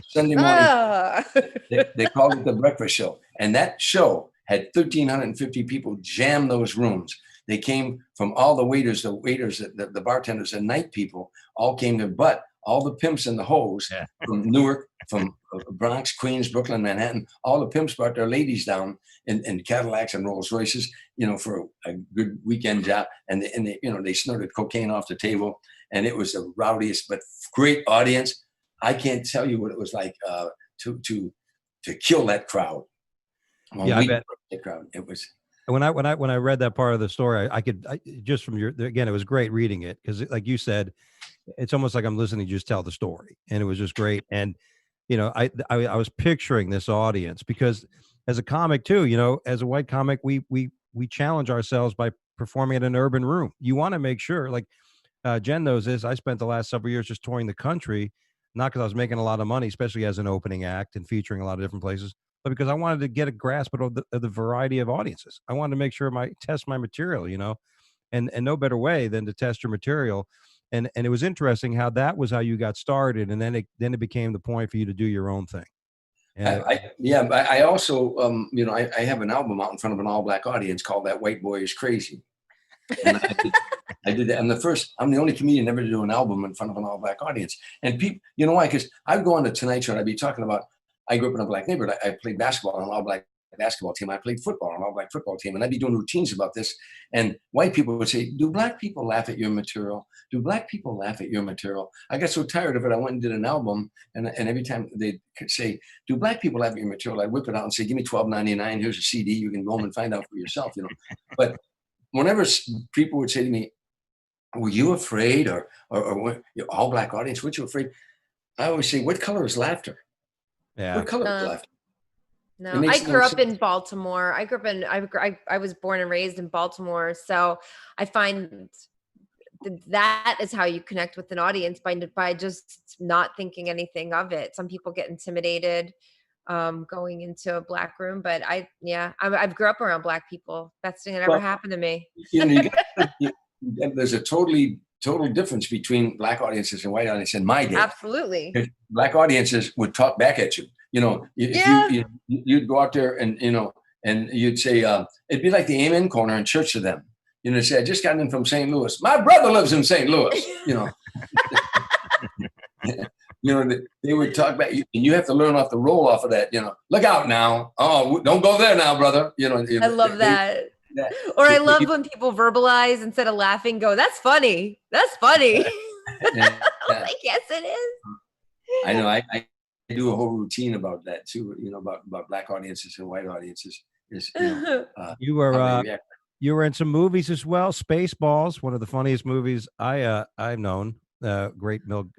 Sunday morning. They called it the breakfast show. And that show had 1,350 people jam those rooms. They came from all the waiters, the bartenders, and night people all came there, but all the pimps and the hoes from Newark, from Bronx, Queens, Brooklyn, Manhattan, all the pimps brought their ladies down in Cadillacs and Rolls Royces, for a good weekend job. And they snorted cocaine off the table. And it was the rowdiest, but great audience. I can't tell you what it was like to kill that crowd. I bet. The crowd. It was. When I read that part of the story, I could just from again, it was great reading it, because like you said, it's almost like I'm listening to you just tell the story, and it was just great. And I was picturing this audience, because as a comic too, as a white comic, we challenge ourselves by performing in an urban room. You want to make sure, like Jen knows this. I spent the last several years just touring the country, not because I was making a lot of money, especially as an opening act and featuring a lot of different places, but because I wanted to get a grasp of the variety of audiences. I wanted to make sure test my material, and no better way than to test your material. And it was interesting how that was how you got started. And then it became the point for you to do your own thing. I also, I have an album out in front of an all black audience called That White Boy Is Crazy. And I did that. I'm the only comedian ever to do an album in front of an all black audience. And people, you know why? Because I'd go on the Tonight Show and I'd be talking about, I grew up in a black neighborhood. I played basketball on an all black basketball team. I played football on an all black football team. And I'd be doing routines about this. And white people would say, do black people laugh at your material? Do black people laugh at your material? I got so tired of it. I went and did an album. And every time they'd say, do black people laugh at your material? I'd whip it out and say, give me $12.99. Here's a CD. You can go home and find out for yourself, But whenever people would say to me, were you afraid, or your all black audience, weren't you afraid? I always say, what color is laughter? Yeah. What color is Uh, laughter? It No, I makes grew no up in sense. Baltimore. I grew up in I was born and raised in Baltimore, so I find that is how you connect with an audience, by just not thinking anything of it. Some people get intimidated going into a black room, but I've grew up around black people. Best thing that ever Well, happened to me. there's a total difference between black audiences and white audiences in my day. Absolutely. If black audiences would talk back at you. You know, if Yeah. you'd go out there and and you'd say, it'd be like the amen corner in church to them. You know, say, I just got in from St. Louis. My brother lives in St. Louis. You know, they would talk back, and you have to learn off the roll off of that. You know, look out now. Oh, don't go there now, brother. You know, I love that. Or I love when people verbalize instead of laughing, go, that's funny. That's funny. Yeah. Like, yes, it is. I know. I do a whole routine about that too. You know, about black audiences and white audiences. Is You were how they react. you were in some movies as well. Spaceballs, one of the funniest movies I've known. Great Mel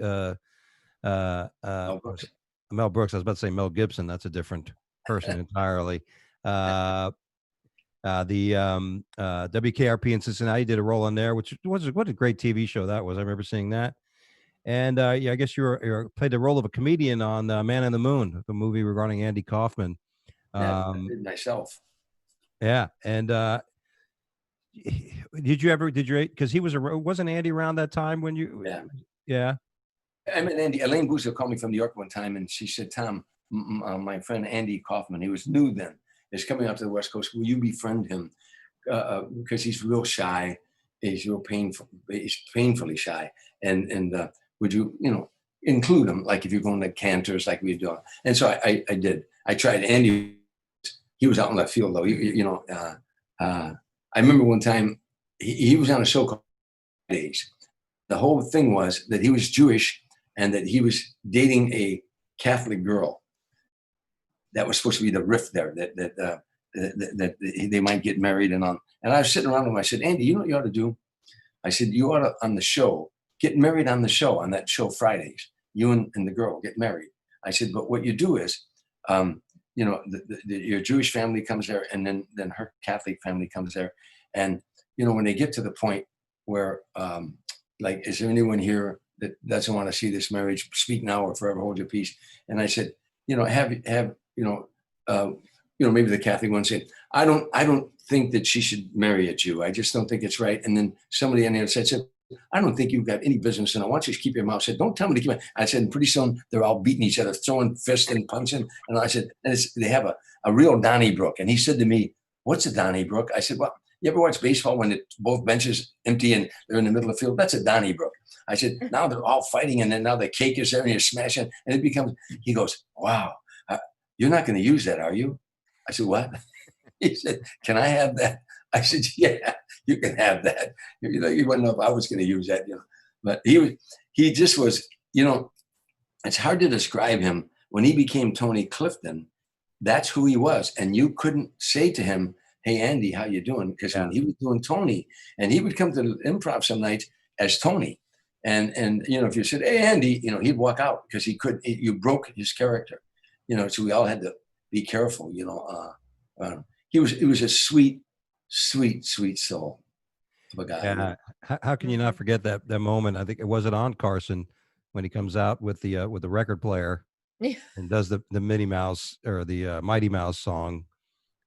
Brooks. Mel Brooks. I was about to say Mel Gibson. That's a different person entirely. The WKRP in Cincinnati did a role in there, which was what a great TV show that was. I remember seeing that. And yeah, I guess you played the role of a comedian on Man in the Moon, the movie regarding Andy Kaufman. I did myself. Yeah, and did you because he wasn't Andy around that time when you? Yeah. I met Andy. Elaine Boozer called me from New York one time, and she said, "Tom, my friend Andy Kaufman, he was new then, is coming out to the West Coast. Will you befriend him? Because he's real shy. He's real painful. He's painfully shy. And would you, include him, like if you're going to Cantors, like we do?" And so I did. I tried. Andy, he was out in left field though. I remember one time he was on a show called Days. The whole thing was that he was Jewish and that he was dating a Catholic girl. That was supposed to be the rift there, that they might get married and on. And I was sitting around him. I said, Andy, you know what you ought to do? I said, you ought to, on the show, get married on the show, on that show Fridays. You and the girl get married. I said, but what you do is, your Jewish family comes there, and then her Catholic family comes there. And, when they get to the point where, like, is there anyone here that doesn't want to see this marriage? Speak now or forever hold your peace. And I said, maybe the Catholic one said, I don't think that she should marry a Jew. I just don't think it's right. And then somebody on the other side said, I don't think you've got any business, and I want you to keep your mouth. I said, don't tell me to keep my. I said, and pretty soon they're all beating each other, throwing fists and punching. And I said, and they have a real Donnybrook. And he said to me, what's a Donnybrook? I said, well, you ever watch baseball when both benches empty and they're in the middle of the field? That's a Donnybrook. I said, now they're all fighting, and then now the cake is there and you're smashing, and it becomes, he goes, wow, you're not going to use that, are you? I said, what? He said, can I have that? I said, yeah, you can have that. You wouldn't know if I was going to use that, But he just was, it's hard to describe him. When he became Tony Clifton, that's who he was. And you couldn't say to him, hey, Andy, how you doing? Because when he was doing Tony, and he would come to the improv some nights as Tony. And if you said, hey, Andy, he'd walk out because you broke his character. So we all had to be careful, he was a sweet, sweet, sweet soul of a guy. Yeah. How can you not forget that moment? I think it was on Carson when he comes out with the record player and does the Minnie Mouse or the Mighty Mouse song,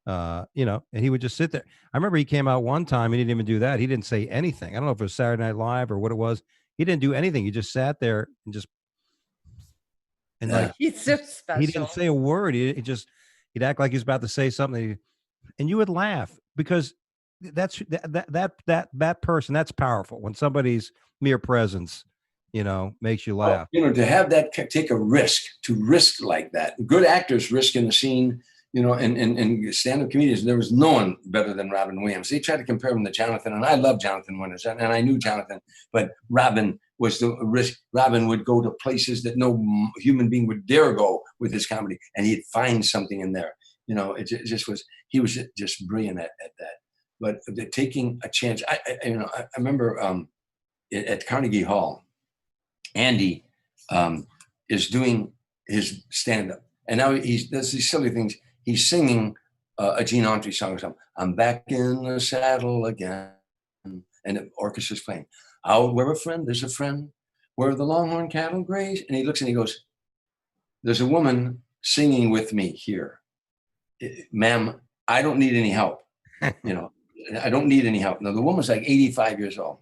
and he would just sit there. I remember he came out one time, he didn't even do that. He didn't say anything. I don't know if it was Saturday Night Live or what it was. He didn't do anything. He just sat there and like, he's so special. He didn't say a word. He'd act like he was about to say something, and you would laugh because that person, that's powerful. When somebody's mere presence, makes you laugh. To have that take a risk, like that. Good actors risk in the scene, and stand-up comedians. There was no one better than Robin Williams. They tried to compare him to Jonathan, and I love Jonathan Winters, and I knew Jonathan, but Robin was the risk. Robin would go to places that no human being would dare go with his comedy, and he'd find something in there. It just was. He was just brilliant at that. But taking a chance. I remember at Carnegie Hall, Andy is doing his stand-up, and now he does these silly things. He's singing a Gene Autry song or something. I'm back in the saddle again, and the orchestra's playing. Out where a friend, there's a friend, where the longhorn cattle graze. And he looks and he goes, there's a woman singing with me here. Ma'am, I don't need any help. You know, I don't need any help. Now the woman's like 85 years old.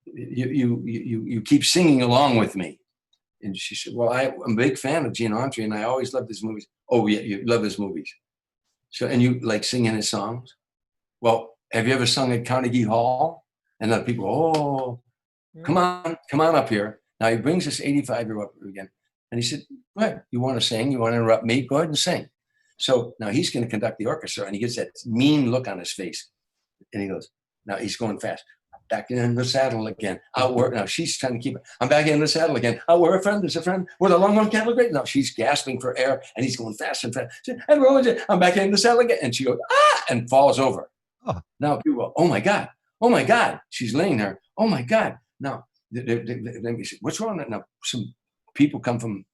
You keep singing along with me. And she said, well, I'm a big fan of Gene Autry and I always loved his movies. Oh yeah, you love his movies. So, and you like singing his songs? Well, have you ever sung at Carnegie Hall? And then people, oh, come on up here. Now he brings this 85-year-old up again. And he said, go ahead, you want to sing? You want to interrupt me? Go ahead and sing. So now he's going to conduct the orchestra and he gets that mean look on his face. And he goes, now he's going fast. Back in the saddle again. Now she's trying to keep it. I'm back in the saddle again. We're a friend. There's a friend. We're the longhorn cattle great. Now she's gasping for air and he's going fast and fast. I'm back in the saddle again. And she goes, and falls over. Oh. Now people go, oh my God. Oh my God. She's laying there. Oh my God. Now, what's wrong? Now some people come from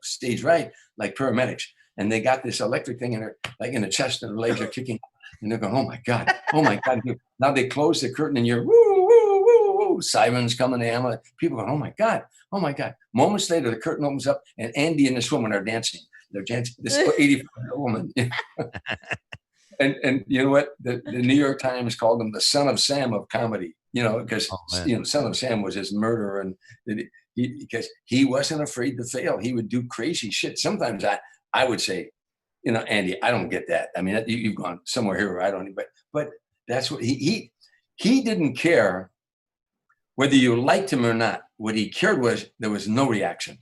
stage right, like paramedics, and they got this electric thing in her, like in the chest, and her legs are kicking. And they're going, oh my God, oh my God. Now they close the curtain and you're woo, woo, woo, woo. Sirens coming in. People going, oh my God, oh my God. Moments later, the curtain opens up and Andy and this woman are dancing. They're dancing, this 85-year-old woman. and you know what? The New York Times called him the son of Sam of comedy, you know, because, Son of Sam was his murderer. And because he wasn't afraid to fail. He would do crazy shit. Sometimes I would say, you know, Andy, I don't get that. I mean, you've gone somewhere here where I don't, but that's what he didn't care whether you liked him or not. What he cared was there was no reaction.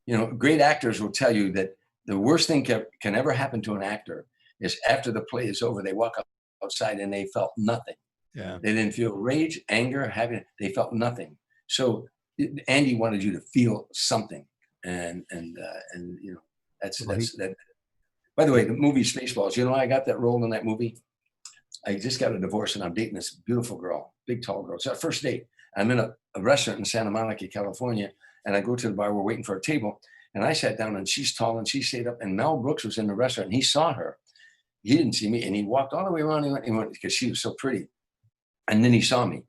You know, great actors will tell you that the worst thing can ever happen to an actor is after the play is over, they walk outside and they felt nothing. Yeah. They didn't feel rage, anger, happiness. They felt nothing. So Andy wanted you to feel something. And you know, that's that. By the way, the movie Spaceballs, you know, I got that role in that movie. I just got a divorce and I'm dating this beautiful girl, big, tall girl. It's our first date. I'm in a restaurant in Santa Monica, California, and I go to the bar, we're waiting for a table. And I sat down and she's tall and she stayed up and Mel Brooks was in the restaurant and he saw her. He didn't see me and he walked all the way around and he went because she was so pretty. And then he saw me.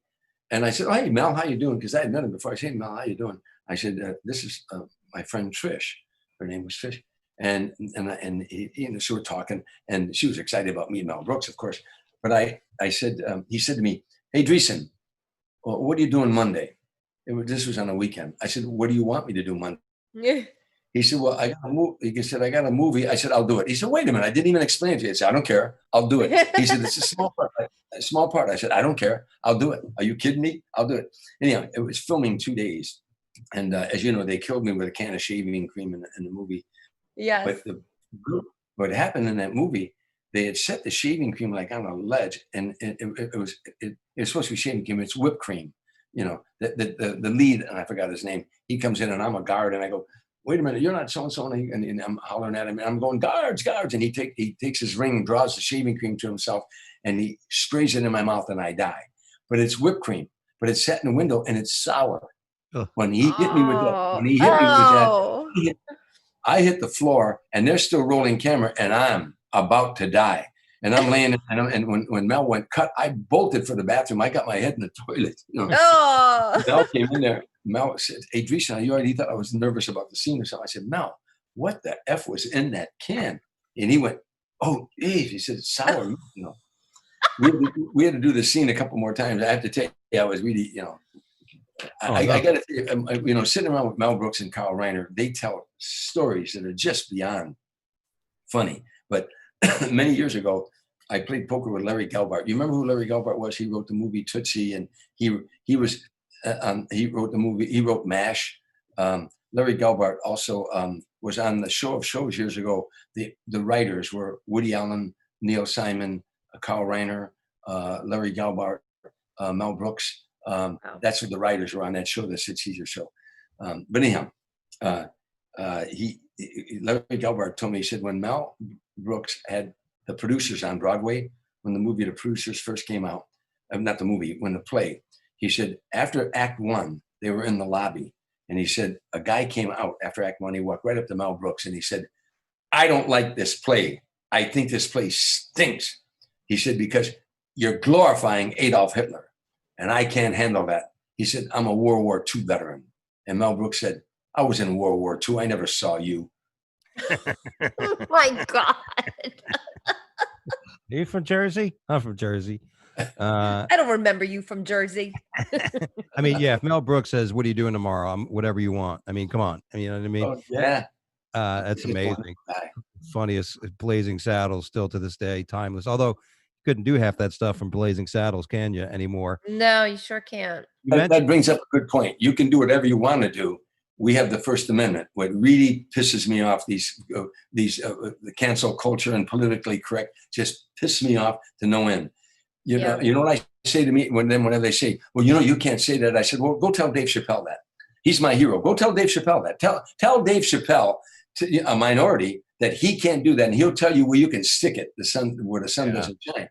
And I said, oh, hey, Mel, how you doing? Because I had met him before. I said, hey, Mel, how you doing? I said, this is my friend Trish. Her name was Trish. And so we're talking, and she was excited about meeting Mel Brooks, of course. But I said, he said to me, hey, Dreesen, well, what are you doing Monday? This was on a weekend. I said, what do you want me to do Monday? Yeah. He said, well, I got a movie. I said, I'll do it. He said, wait a minute. I didn't even explain it to you. I said, I don't care. I'll do it. He said, it's a small part. A small part. I said, I don't care. I'll do it. Are you kidding me? I'll do it. Anyhow, it was filming 2 days. And as you know, they killed me with a can of shaving cream in the movie. Yes. But what happened in that movie, they had set the shaving cream like on a ledge, and it was supposed to be shaving cream. It's whipped cream. You know, the lead, and I forgot his name. He comes in, and I'm a guard, and I go, wait a minute, you're not so and so, and I'm hollering at him, and I'm going, guards, and he takes his ring, draws the shaving cream to himself, and he sprays it in my mouth, and I die. But it's whipped cream, but it's set in the window, and it's sour. When he hit me with that, I hit the floor and they're still rolling camera and I'm about to die. And I'm laying and when Mel went cut, I bolted for the bathroom. I got my head in the toilet. You know? Mel came in there. Mel said, hey, Dreesen, you already thought I was nervous about the scene or something. I said, Mel, what the F was in that can? And he went, oh, geez. He said, it's sour. You know, we had to do the scene a couple more times. I have to tell you, I was really, you know, I got to, you know, sitting around with Mel Brooks and Carl Reiner, they tell stories that are just beyond funny. But many years ago, I played poker with Larry Gelbart. You remember who Larry Gelbart was? He wrote the movie Tootsie, and he wrote the movie. He wrote MASH. Larry Gelbart also was on the Show of Shows years ago. The writers were Woody Allen, Neil Simon, Carl Reiner, Larry Gelbart, Mel Brooks. That's what the writers were on that show, the Sid Caesar show. But anyhow, Larry Gelbart told me, he said, when Mel Brooks had the producers on Broadway, when the movie The Producers first came out, not the movie, when the play, He said, after Act One, they were in the lobby. And he said, a guy came out after Act One. He walked right up to Mel Brooks and he said, I don't like this play. I think this play stinks. He said, because you're glorifying Adolf Hitler. And I can't handle that. He said, I'm a World War II veteran. And Mel Brooks said, I was in World War II. I never saw you. Oh my God. Are you from Jersey? I'm from Jersey. I don't remember you from Jersey. I mean, yeah, if Mel Brooks says, what are you doing tomorrow? Whatever you want. I mean, come on. I mean, you know what I mean? Oh, yeah. That's amazing. Funniest Blazing Saddles still to this day, timeless. Although you couldn't do half that stuff from Blazing Saddles, can you, anymore? No, you sure can't. That brings up a good point. You can do whatever you want to do. We have the First Amendment. What really pisses me off, the cancel culture and politically correct, just piss me off to no end. You know what I say to me whenever they say, well, you can't say that. I said, well, go tell Dave Chappelle that. He's my hero. Go tell Dave Chappelle that. Tell Dave Chappelle, to a minority, that he can't do that, and he'll tell you where you can stick it, where the sun doesn't shine.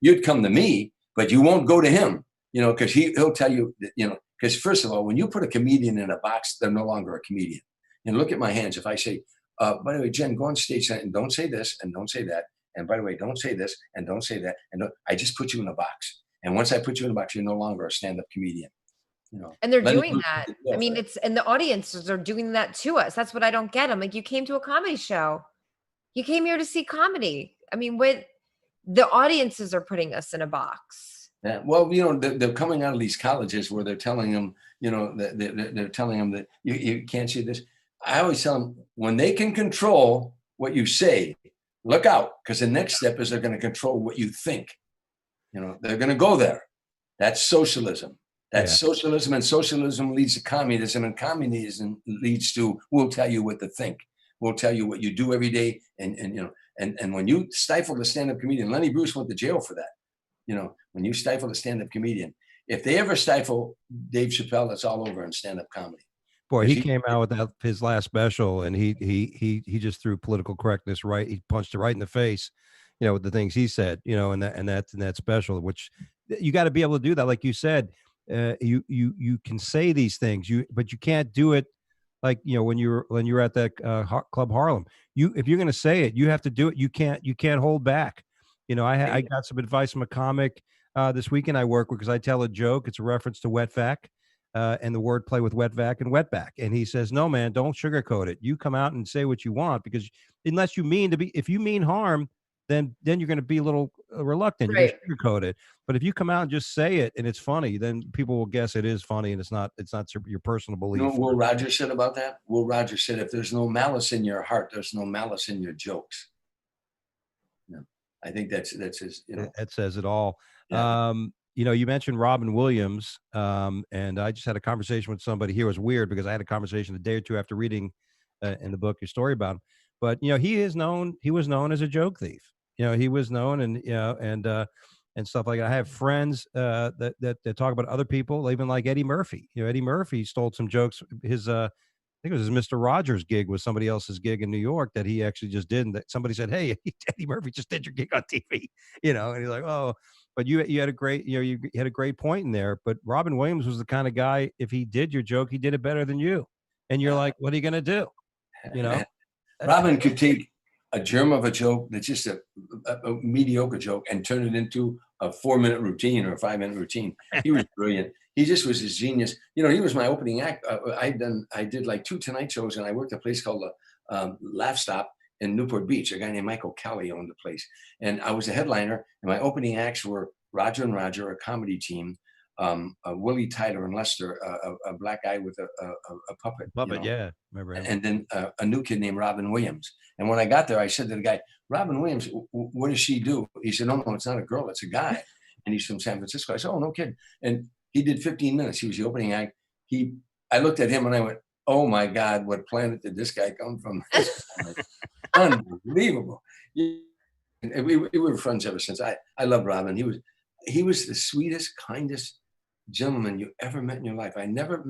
You'd come to me, but you won't go to him. Because he'll tell you that, because first of all, when you put a comedian in a box, they're no longer a comedian. Look at my hands. If I say, by the way, Jen, go on stage and don't say this and don't say that. And by the way, don't say this and don't say that. And I just put you in a box. And once I put you in a box, you're no longer a stand-up comedian. And they're doing that. I mean, and the audiences are doing that to us. That's what I don't get. I'm like, you came to a comedy show. You came here to see comedy. I mean, the audiences are putting us in a box. Yeah. Well, they're coming out of these colleges where they're telling them, they're telling them that you can't see this. I always tell them, when they can control what you say, look out, because the next step is they're going to control what you think. They're going to go there. That's socialism. That's socialism, and socialism leads to communism, and communism leads to, we'll tell you what to think. We'll tell you what you do every day. And when you stifle the stand-up comedian, Lenny Bruce went to jail for that. When you stifle a stand-up comedian, if they ever stifle Dave Chappelle, it's all over in stand-up comedy. Boy, he came out with his last special, and he just threw political correctness right. He punched it right in the face, with the things he said, in that special, which you got to be able to do that. Like you said, you can say these things, but you can't do it like, when you're at that Club Harlem. If you're going to say it, you have to do it. You can't hold back. I got some advice from a comic this weekend I work with, because I tell a joke. It's a reference to wet vac and the wordplay with wet vac and wetback. And he says, no, man, don't sugarcoat it. You come out and say what you want, because unless you mean if you mean harm, then you're going to be a little reluctant. You're going to sugarcoat it. But if you come out and just say it and it's funny, then people will guess it is funny, and it's not your personal belief. You know what Will Rogers said about that? Will Rogers said, if there's no malice in your heart, there's no malice in your jokes. I think that's his, That says it all. Yeah. You mentioned Robin Williams, and I just had a conversation with somebody here. It was weird because I had a conversation a day or two after reading in the book your story about him. But he was known as a joke thief. He was known, and stuff like that. I have friends that talk about other people, even like Eddie Murphy. Eddie Murphy stole some jokes. I think it was his Mr. Rogers gig was somebody else's gig in New York that he actually just did. And that somebody said, hey, Eddie Murphy just did your gig on TV, and he's like, oh, but you had a great, you had a great point in there. But Robin Williams was the kind of guy, if he did your joke, he did it better than you. And you're like, what are you going to do? Robin could take a germ of a joke that's just a mediocre joke and turn it into a 4-minute routine or a 5-minute routine. He was brilliant. He just was his genius. He was my opening act. I did like 2 Tonight shows, and I worked at a place called Laugh Stop in Newport Beach. A guy named Michael Kelly owned the place. And I was a headliner, and my opening acts were Roger and Roger, a comedy team, Willie Tyler and Lester, a black guy with a puppet. Yeah. Remember him. And then a new kid named Robin Williams. And when I got there, I said to the guy, Robin Williams, what does she do? He said, no, it's not a girl, it's a guy. And he's from San Francisco. I said, oh, no kidding. And he did 15 minutes. He was the opening act. I looked at him and I went, oh my God, what planet did this guy come from? Unbelievable. We were friends ever since. I love Robin. He was the sweetest, kindest gentleman you ever met in your life. I never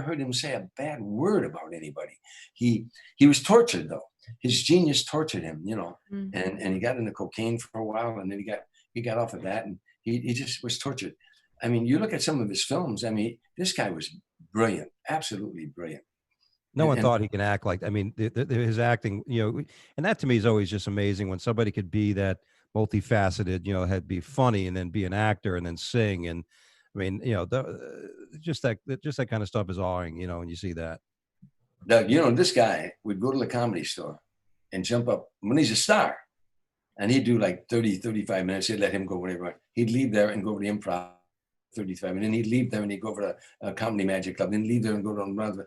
heard him say a bad word about anybody. He was tortured though. His genius tortured him, Mm-hmm. and he got into cocaine for a while, and then he got off of that, and he just was tortured. I mean, you look at some of his films. I mean, this guy was brilliant, absolutely brilliant. No one And thought he can act like. I mean, his acting, and that to me is always just amazing when somebody could be that multifaceted. Had be funny and then be an actor and then sing. And I mean, just that kind of stuff is awing. When you see that. Doug, this guy would go to the Comedy Store and jump up when he's a star, and he'd do like 30, 35 minutes. He'd let him go whatever. He'd leave there and go over to Improv 35 minutes. And he'd leave there and he'd go over to Comedy Magic Club. Then leave there and go to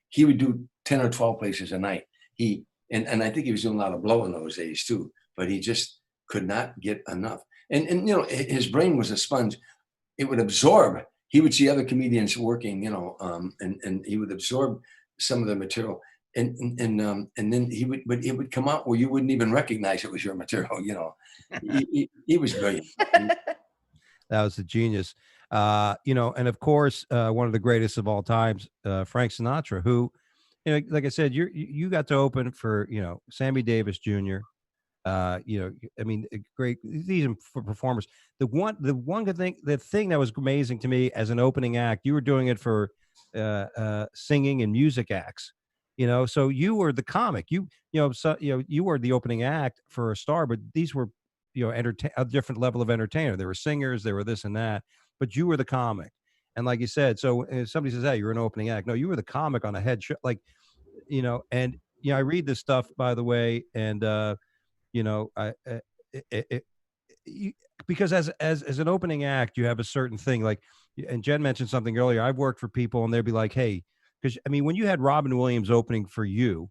he would do 10 or 12 places a night. And I think he was doing a lot of blow in those days too, but he just could not get enough. And his brain was a sponge. It would absorb. He would see other comedians working, and he would absorb some of the material. And then it would come out where you wouldn't even recognize it was your material. He was brilliant. That was a genius. And of course, one of the greatest of all times, Frank Sinatra, who, like I said, you got to open for, Sammy Davis Jr. I mean, great, these for performers. The thing that was amazing to me as an opening act, you were doing it for singing and music acts. So you were the comic. You were the opening act for a star, but these were, a different level of entertainer. There were singers, there were this and that, but you were the comic. And like you said, so if somebody says, "Hey, you're an opening act," no, you were the comic on a head show, I read this stuff, by the way, and because as an opening act, you have a certain thing, like, and Jen mentioned something earlier. I've worked for people and they'd be like, "Hey," because I mean, when you had Robin Williams opening for you,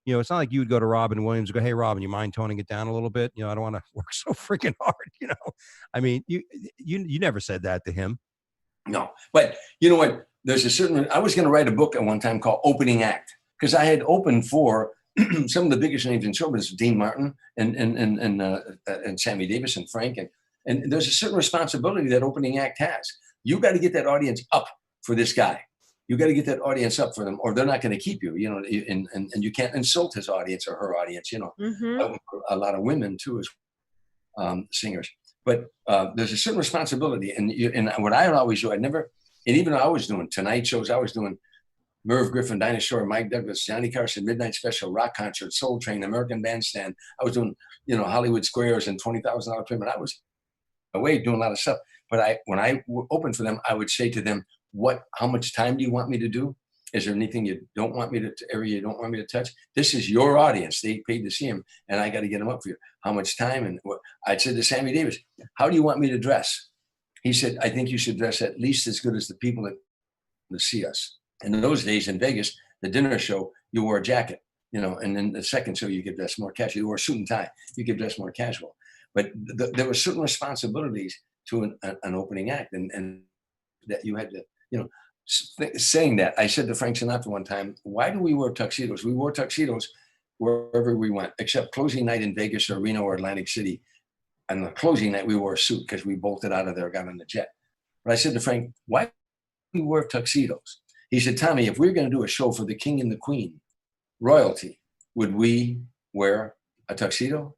it's not like you would go to Robin Williams and go, "Hey, Robin, you mind toning it down a little bit? I don't want to work so freaking hard." I mean, you never said that to him. No, but you know what? I was going to write a book at one time called Opening Act, because I had opened for some of the biggest names in show business, Dean Martin and Sammy Davis and Frank. And there's a certain responsibility that opening act has. You got to get that audience up for this guy. You got to get that audience up for them, or they're not going to keep you, and you can't insult his audience or her audience, Mm-hmm. A lot of women too, as singers. But there's a certain responsibility. And what I would always do, and even though I was doing Tonight shows, I was doing Merv Griffin, Dinah Shore, Mike Douglas, Johnny Carson, Midnight Special, Rock Concert, Soul Train, American Bandstand. I was doing, Hollywood Squares and $20,000 payment. I was away doing a lot of stuff. But when I opened for them, I would say to them, how much time do you want me to do? Is there anything you don't want me to touch? This is your audience. They paid to see him, and I got to get them up for you. How much time? And I said to Sammy Davis, "How do you want me to dress?" He said, "I think you should dress at least as good as the people that see us." In those days in Vegas, the dinner show, you wore a jacket, and then the second show you could dress more casual. You wore a suit and tie. You could dress more casual. But there were certain responsibilities to an opening act, and that you had to, saying that, I said to Frank Sinatra one time, "Why do we wear tuxedos? We wore tuxedos wherever we went, except closing night in Vegas or Reno or Atlantic City. And the closing night, we wore a suit because we bolted out of there, got on the jet." But I said to Frank, "Why do we wear tuxedos?" He said, "Tommy, if we're going to do a show for the king and the queen, royalty, would we wear a tuxedo?"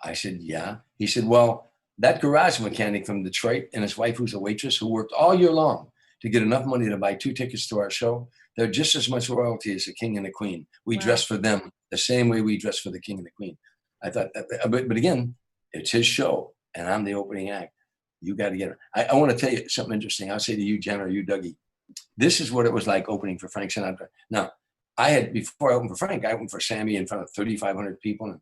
I said, "Yeah." He said, "Well, that garage mechanic from Detroit and his wife, who's a waitress, who worked all year long to get enough money to buy 2 tickets to our show, they're just as much royalty as the king and the queen. We dress for them the same way we dress for the king and the queen." I thought, but again, it's his show, and I'm the opening act. You got to get it. I want to tell you something interesting. I'll say to you, Jen, or you, Dougie, this is what it was like opening for Frank Sinatra. Now, before I opened for Frank, I opened for Sammy in front of 3,500 people, and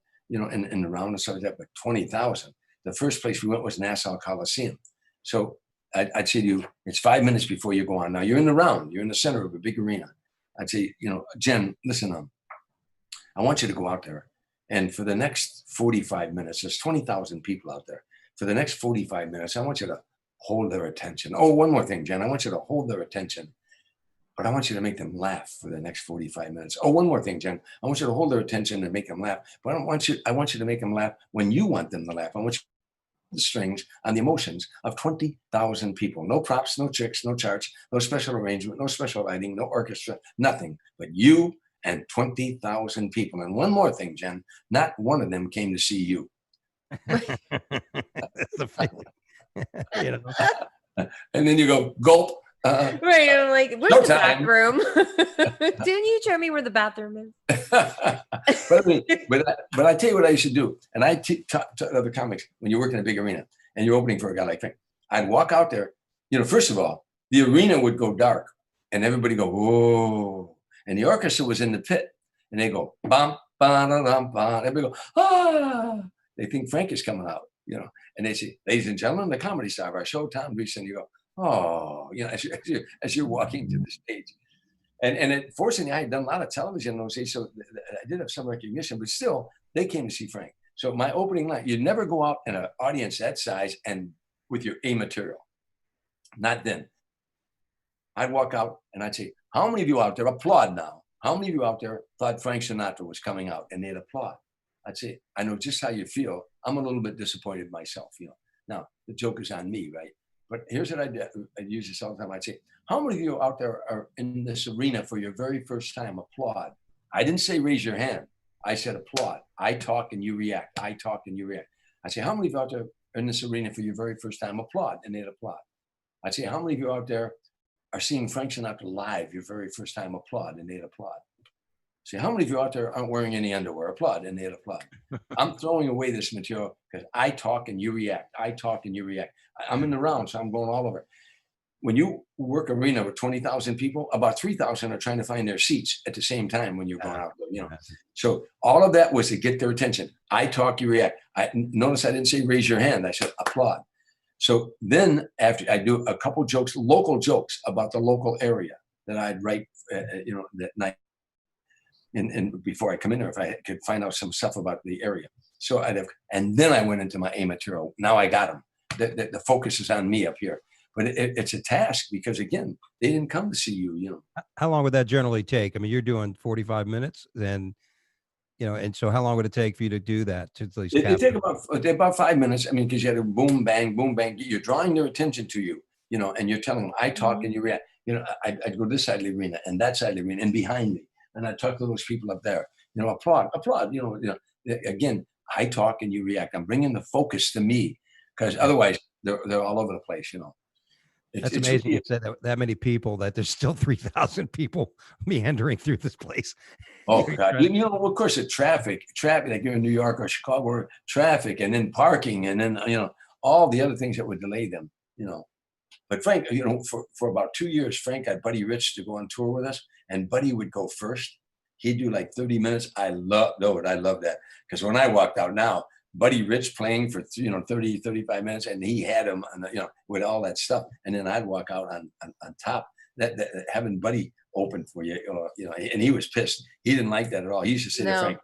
in the round and stuff like that, but 20,000. The first place we went was Nassau Coliseum. So I'd say to you, it's 5 minutes before you go on. Now you're in the round, you're in the center of a big arena. I'd say, Jen, listen, I want you to go out there, and for the next 45 minutes, there's 20,000 people out there. For the next 45 minutes, I want you to hold their attention. Oh, one more thing, Jen, I want you to hold their attention, but I want you to make them laugh for the next 45 minutes. Oh, one more thing, Jen, I want you to hold their attention and make them laugh, but I want you to make them laugh when you want them to laugh. I want you the strings on the emotions of 20,000 people. No props, no tricks, no charts, no special arrangement, no special lighting, no orchestra, nothing, but you and 20,000 people. And one more thing, Jen, not one of them came to see you. That's the feeling. And then you go, gulp. Right. I'm like, where's the Showtime. bathroom? Didn't you show me where the bathroom is? but I tell you what I used to do. And I taught other comics, when you work in a big arena and you're opening for a guy like Frank, I'd walk out there. First of all, the arena would go dark and everybody go, whoa. And the orchestra was in the pit and they go, bum, ba, da, dum, ba. Everybody go, ah. They think Frank is coming out, and they say, ladies and gentlemen, the comedy star of our show, Tom Dreesen. You go, oh, as you're walking to the stage. And fortunately, I had done a lot of television in those days, so I did have some recognition, but still, they came to see Frank. So my opening line, you'd never go out in an audience that size and with your A material. Not then. I'd walk out and I'd say, how many of you out there, applaud now, how many of you out there thought Frank Sinatra was coming out? And they'd applaud. I'd say, I know just how you feel. I'm a little bit disappointed myself, Now, the joke is on me, right? But here's what I'd use this all the time. I'd say, how many of you out there are in this arena for your very first time? Applaud. I didn't say raise your hand. I said applaud. I talk and you react. I talk and you react. I'd say, how many of you out there are in this arena for your very first time? Applaud. And they'd applaud. I'd say, how many of you out there are seeing Frank Sinatra live your very first time? Applaud. And they'd applaud. Say, how many of you out there aren't wearing any underwear? Applaud. And they'd applaud. I'm throwing away this material because I talk and you react. I talk and you react. I'm in the round, so I'm going all over. When you work arena with 20,000 people, about 3,000 are trying to find their seats at the same time when you're going out. So all of that was to get their attention. I talk, you react. Notice I didn't say raise your hand. I said applaud. So then after I do a couple jokes, local jokes about the local area that I'd write, that night. And before I come in there, if I could find out some stuff about the area. So and then I went into my A material. Now I got them. The focus is on me up here. But it's a task because, again, they didn't come to see you, How long would that generally take? I mean, you're doing 45 minutes then, and so how long would it take for you to do that? To at least They take about 5 minutes. I mean, because you had a boom, bang, boom, bang. You're drawing their attention to you, and you're telling them, I talk and you react. I'd go this side of the arena and that side of the arena and behind me. And I'd talk to those people up there, applaud. Again, I talk and you react. I'm bringing the focus to me because otherwise they're all over the place, That's amazing. You said that many people, that there's still 3,000 people meandering through this place. Oh God! Of course, the traffic, like you're in New York or Chicago, or traffic, and then parking, and then all the other things that would delay them. But Frank, for about 2 years, Frank got Buddy Rich to go on tour with us, and Buddy would go first. He'd do like 30 minutes. I love that because when I walked out now, Buddy Rich playing for 30, 35 minutes, and he had him, with all that stuff, and then I'd walk out on top. That having Buddy open for you, and he was pissed. He didn't like that at all. He used to say to Frank,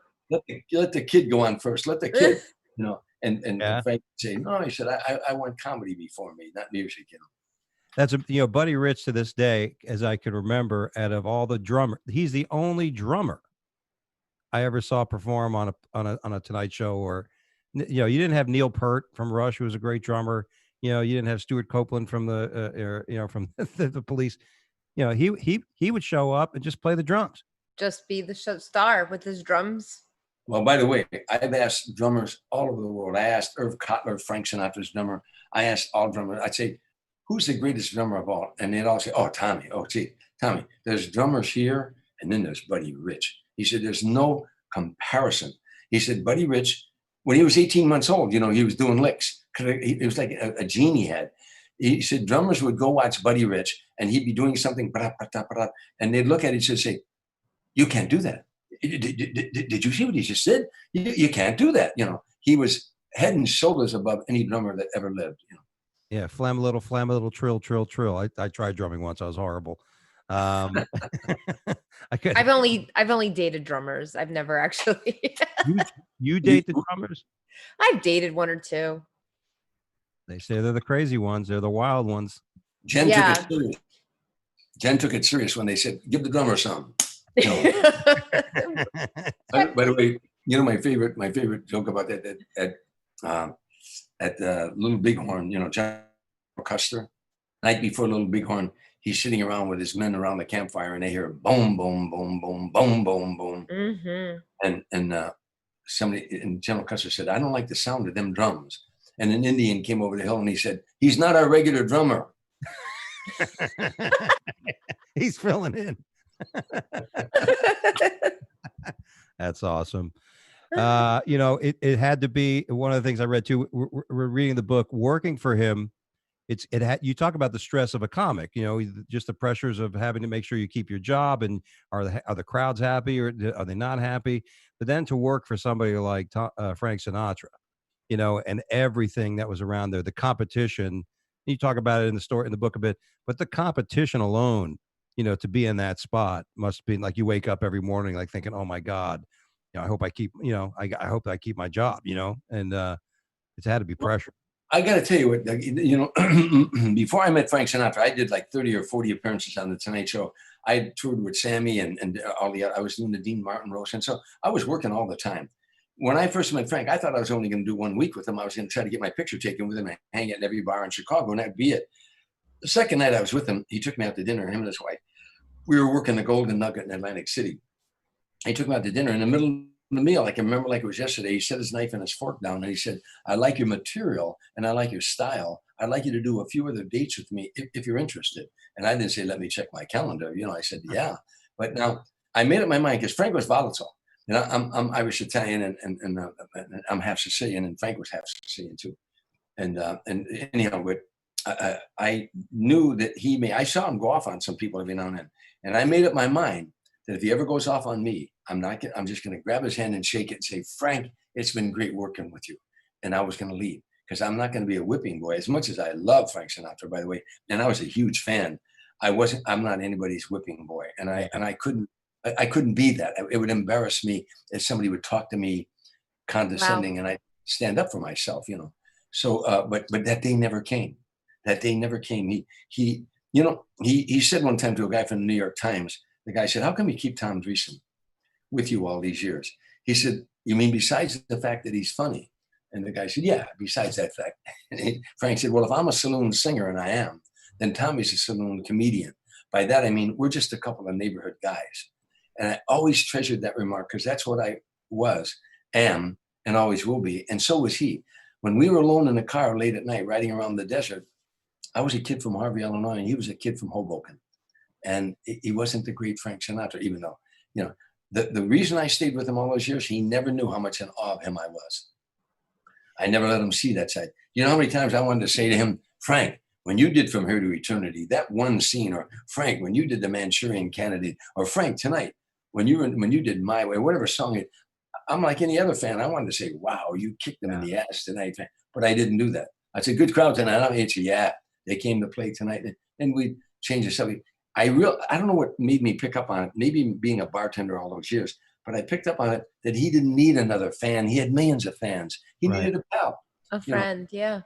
"Let the kid go on first. Let the kid," And Frank would say, "No," he said, "I want comedy before me, not music." That's Buddy Rich to this day, as I can remember, out of all the drummers, he's the only drummer I ever saw perform on a Tonight Show. Or you didn't have Neil Peart from Rush, who was a great drummer. You didn't have Stuart Copeland from from the Police. He would show up and just play the drums. Just be the show star with his drums. Well, by the way, I've asked drummers all over the world. I asked Irv Kotler, Frank Sinatra's drummer. I asked all drummers. I'd say, who's the greatest drummer of all? And they'd all say, oh, Tommy. Oh, gee, Tommy. There's drummers here, and then there's Buddy Rich. He said, there's no comparison. He said, Buddy Rich, when he was 18 months old, he was doing licks. It was like a gene he had. He said drummers would go watch Buddy Rich, and he'd be doing something, and they'd look at each other and say, you can't do that. Did you see what he just said? You can't do that. He was head and shoulders above any drummer that ever lived. Yeah, flam a little, trill, trill, trill. I tried drumming once. I was horrible. I couldn't. I've only dated drummers. I've never actually. You date the drummers? I've dated one or two. They say they're the crazy ones. They're the wild ones. Jen took it serious when they said, give the drummer some. By the way, my favorite joke about that at Little Bighorn, John Custer, night before Little Bighorn, he's sitting around with his men around the campfire, and they hear boom, boom, boom, boom, boom, boom, boom. Mm-hmm. And somebody in General Custer said, I don't like the sound of them drums. And an Indian came over the hill and he said, he's not our regular drummer. He's filling in. That's awesome. You know, it had to be one of the things I read too. We're reading the book, working for him. It had, you talk about the stress of a comic, you know, just the pressures of having to make sure you keep your job, and are the crowds happy or are they not happy? But then to work for somebody like Frank Sinatra, you know, and everything that was around there, the competition. You talk about it in the story in the book a bit, but the competition alone, you know, to be in that spot must be like you wake up every morning like thinking, oh my God, you know, I hope I keep, you know, I hope I keep my job, you know, and it's had to be pressure. I got to tell you what, you know, before I met Frank Sinatra, I did like 30 or 40 appearances on the Tonight Show. I toured with Sammy and all the, I was doing the Dean Martin roast. And so I was working all the time. When I first met Frank, I thought I was only going to do 1 week with him. I was going to try to get my picture taken with him and hang it in every bar in Chicago, and that'd be it. The second night I was with him, he took me out to dinner, him and his wife. We were working the Golden Nugget in Atlantic City. He took me out to dinner. In the middle of the meal, I can remember like it was yesterday, he set his knife and his fork down and he said, I like your material and I like your style. I'd like you to do a few other dates with me if you're interested. And I didn't say, let me check my calendar. You know, I said, yeah. But now I made up my mind because Frank was volatile. You know, I'm Irish Italian and I'm half Sicilian, and Frank was half Sicilian too. And anyhow, but I knew that I saw him go off on some people every now and then. And I made up my mind that if he ever goes off on me, I'm just going to grab his hand and shake it and say, Frank, it's been great working with you. And I was going to leave because I'm not going to be a whipping boy. As much as I love Frank Sinatra, by the way, and I was a huge fan, I'm not anybody's whipping boy. And I couldn't be that. It would embarrass me if somebody would talk to me condescending. Wow. And I stand up for myself, you know. So, but that day never came. That day never came. He said one time to a guy from the New York Times, the guy said, how come you keep Tom Dreesen with you all these years? He said, you mean besides the fact that he's funny? And the guy said, yeah, besides that fact. And Frank said, well, if I'm a saloon singer, and I am, then Tommy's a saloon comedian. By that, I mean, we're just a couple of neighborhood guys. And I always treasured that remark because that's what I am, and always will be. And so was he. When we were alone in the car late at night, riding around the desert, I was a kid from Harvey, Illinois, and he was a kid from Hoboken. And he wasn't the great Frank Sinatra, even though, you know, the reason I stayed with him all those years, he never knew how much in awe of him I was. I never let him see that side. You know how many times I wanted to say to him, Frank, when you did From Here to Eternity, that one scene, or Frank, when you did The Manchurian Candidate, or Frank, tonight, when you did My Way, whatever song I'm like any other fan. I wanted to say, wow, you kicked them in the ass tonight. But I didn't do that. I said, good crowd tonight. I hate you. Yeah, they came to play tonight. And we changed the subject. I don't know what made me pick up on it, maybe being a bartender all those years, but I picked up on it that he didn't need another fan. He had millions of fans. He needed a pal. A friend, yeah.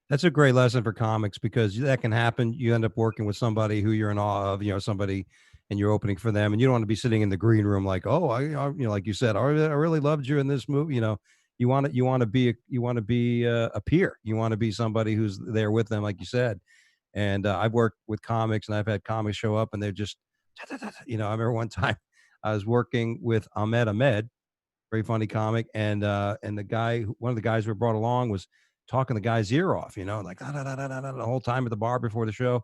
That's a great lesson for comics because that can happen. You end up working with somebody who you're in awe of, you know, somebody, and you're opening for them, and you don't want to be sitting in the green room like, oh, I you know, like you said, I really loved you in this movie. You know, you want to be a peer. You want to be somebody who's there with them, like you said. And I've worked with comics, and I've had comics show up, and they're just, you know, I remember one time I was working with Ahmed, very funny comic, and the guy, one of the guys we brought along, was talking the guy's ear off, you know, like the whole time at the bar before the show,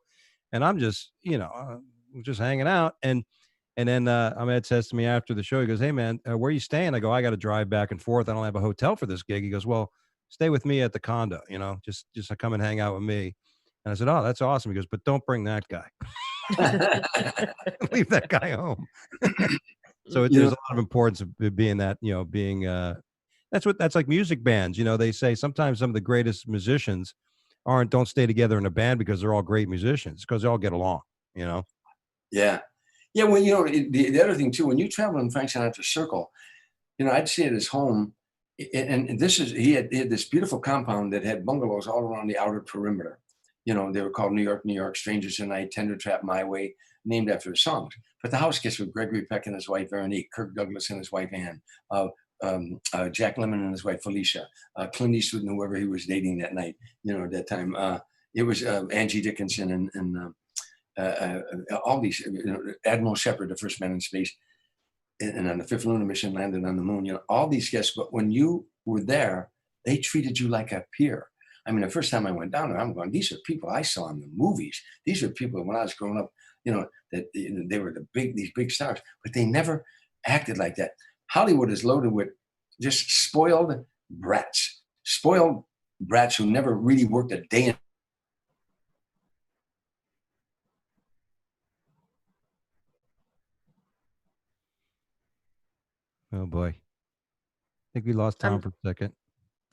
and I'm just, you know, just hanging out, and then Ahmed says to me after the show, he goes, "Hey man, where are you staying?" I go, "I got to drive back and forth. I don't have a hotel for this gig." He goes, "Well, stay with me at the condo, you know, just come and hang out with me." And I said, "Oh, that's awesome." He goes, "But don't bring that guy. Leave that guy home." So there's a lot of importance of being that, you know, being that's like music bands. You know, they say sometimes some of the greatest musicians don't stay together in a band because they're all great musicians, because they all get along, you know? Yeah. Yeah. Well, you know, the other thing too, when you travel in Frank Sinatra's circle, you know, I'd stay at his home, and he had this beautiful compound that had bungalows all around the outer perimeter. You know, they were called New York, Strangers Tonight, Tender Trap, My Way, named after his songs. But the house gets with Gregory Peck and his wife, Veronique, Kirk Douglas and his wife, Ann, Jack Lemmon and his wife, Felicia, Clint Eastwood and whoever he was dating that night, you know, at that time. It was Angie Dickinson and all these, you know, Admiral Shepard, the first man in space, and on the fifth lunar mission landed on the moon, you know, all these guests. But when you were there, they treated you like a peer. I mean, the first time I went down there, I'm going, these are people I saw in the movies. These are people when I was growing up, that they were these big stars, but they never acted like that. Hollywood is loaded with just spoiled brats who never really worked a day in. Oh boy. I think we lost Tom for a second.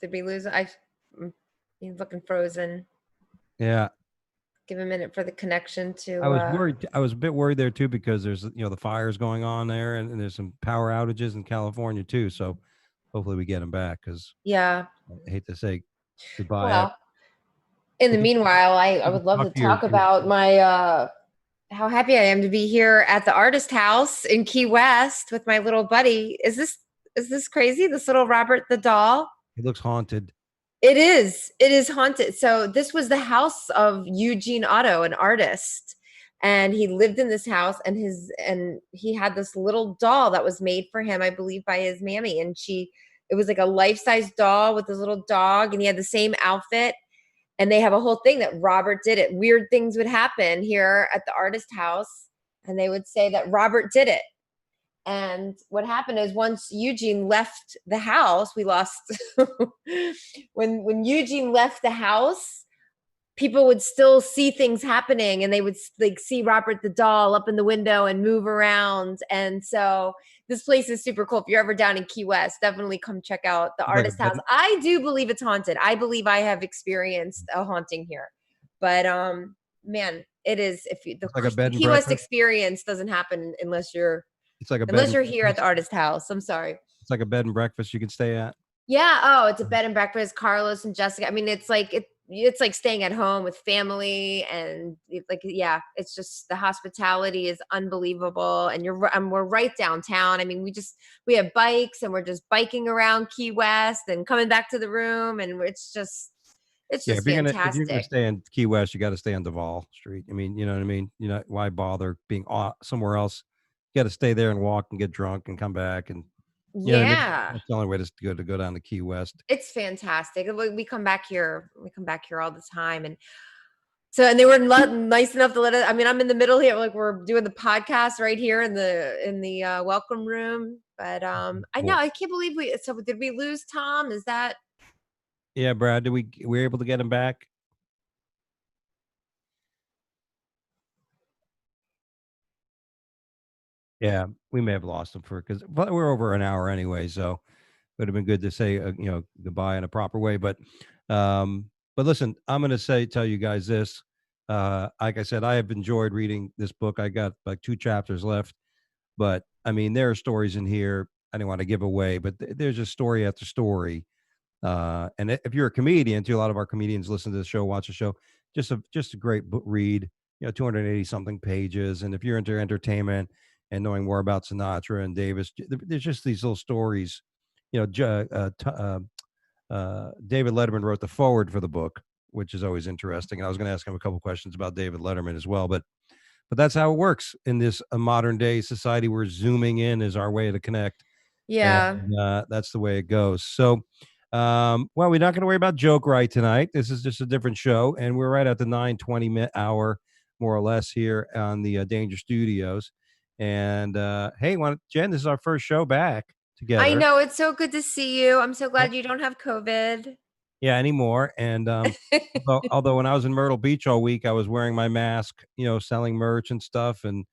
Did we lose? He's looking frozen. Yeah. Give a minute for the connection to. I was worried. I was a bit worried there too, because there's, the fires going on there, and there's some power outages in California too. So hopefully we get him back, because Yeah. I hate to say goodbye. Well, in the meanwhile, I would love to talk about my how happy I am to be here at the Artist House in Key West with my little buddy. Is this crazy? This little Robert the doll? He looks haunted. It is haunted. So this was the house of Eugene Otto, an artist, and he lived in this house, and he had this little doll that was made for him, I believe, by his mammy, and it was like a life-size doll with this little dog, and he had the same outfit. And they have a whole thing that Robert did it. Weird things would happen here at the Artist House, and they would say that Robert did it. And what happened is, once Eugene left the house, we lost. when Eugene left the house, people would still see things happening, and they would like see Robert the doll up in the window and move around. And so this place is super cool. If you're ever down in Key West, definitely come check out the Artist House. I do believe it's haunted. I believe I have experienced a haunting here, but man, it is. If the Key West experience doesn't happen unless you're here at the Artist House. I'm sorry. It's like a bed and breakfast you can stay at. Yeah. Oh, it's a bed and breakfast. Carlos and Jessica. I mean, it's like staying at home with family, and it's just, the hospitality is unbelievable. And we're right downtown. I mean, we have bikes, and we're just biking around Key West and coming back to the room, and it's just fantastic. If you're gonna stay in Key West, you got to stay on Duval Street. I mean, you know what I mean? Why bother being somewhere else? You got to stay there and walk and get drunk and come back, and you know what I mean? That's the only way to go down to Key West. It's fantastic. We come back here. We come back here all the time, and they were nice enough to let us. I mean, I'm in the middle here, like we're doing the podcast right here in the welcome room. But I know, I can't believe did we lose Tom? Is that? Yeah, Brad. We were able to get him back? Yeah, we may have lost him but we're over an hour anyway, so it would have been good to say goodbye in a proper way. But listen, I'm going to tell you guys this. Like I said, I have enjoyed reading this book. I got like 2 chapters left, but I mean, there are stories in here I didn't want to give away, but there's just story after story. And if you're a comedian, too, a lot of our comedians listen to the show, watch the show. Just a great book read. 280 something pages, and if you're into entertainment and knowing more about Sinatra and Davis, there's just these little stories. David Letterman wrote the foreword for the book, which is always interesting. And I was going to ask him a couple questions about David Letterman as well, but that's how it works in this modern day society where Zooming in is our way to connect. Yeah. And, that's the way it goes. So, well, we're not going to worry about Joke Right tonight. This is just a different show, and we're right at the 9:20 hour, more or less, here on the Danger Studios. And hey, Jen, this is our first show back together. I know, it's so good to see you. I'm so glad you don't have COVID. Yeah, anymore. And although when I was in Myrtle Beach all week, I was wearing my mask, selling merch and stuff, and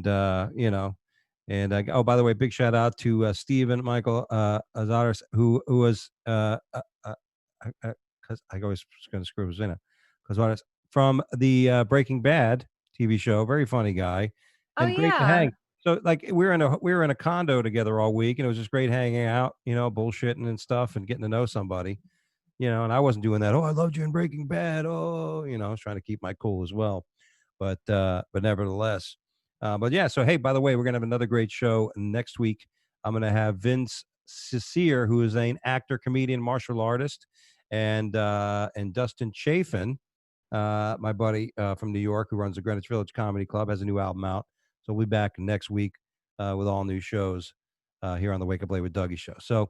oh, by the way, big shout out to Stephen Michael Azares, who was because I always going to screw his name up, because from the Breaking Bad TV show, very funny guy. And great to hang. So like we were in a condo together all week, and it was just great hanging out, bullshitting and stuff and getting to know somebody, and I wasn't doing that. Oh, I loved you in Breaking Bad. Oh, I was trying to keep my cool as well. But nevertheless, but yeah, so hey, by the way, we're gonna have another great show next week. I'm gonna have Vince Cecere, who is an actor, comedian, martial artist, and Dustin Chafin, my buddy from New York, who runs the Greenwich Village Comedy Club, has a new album out. So we'll be back next week with all new shows here on the Wake Up Late with Dougie show. So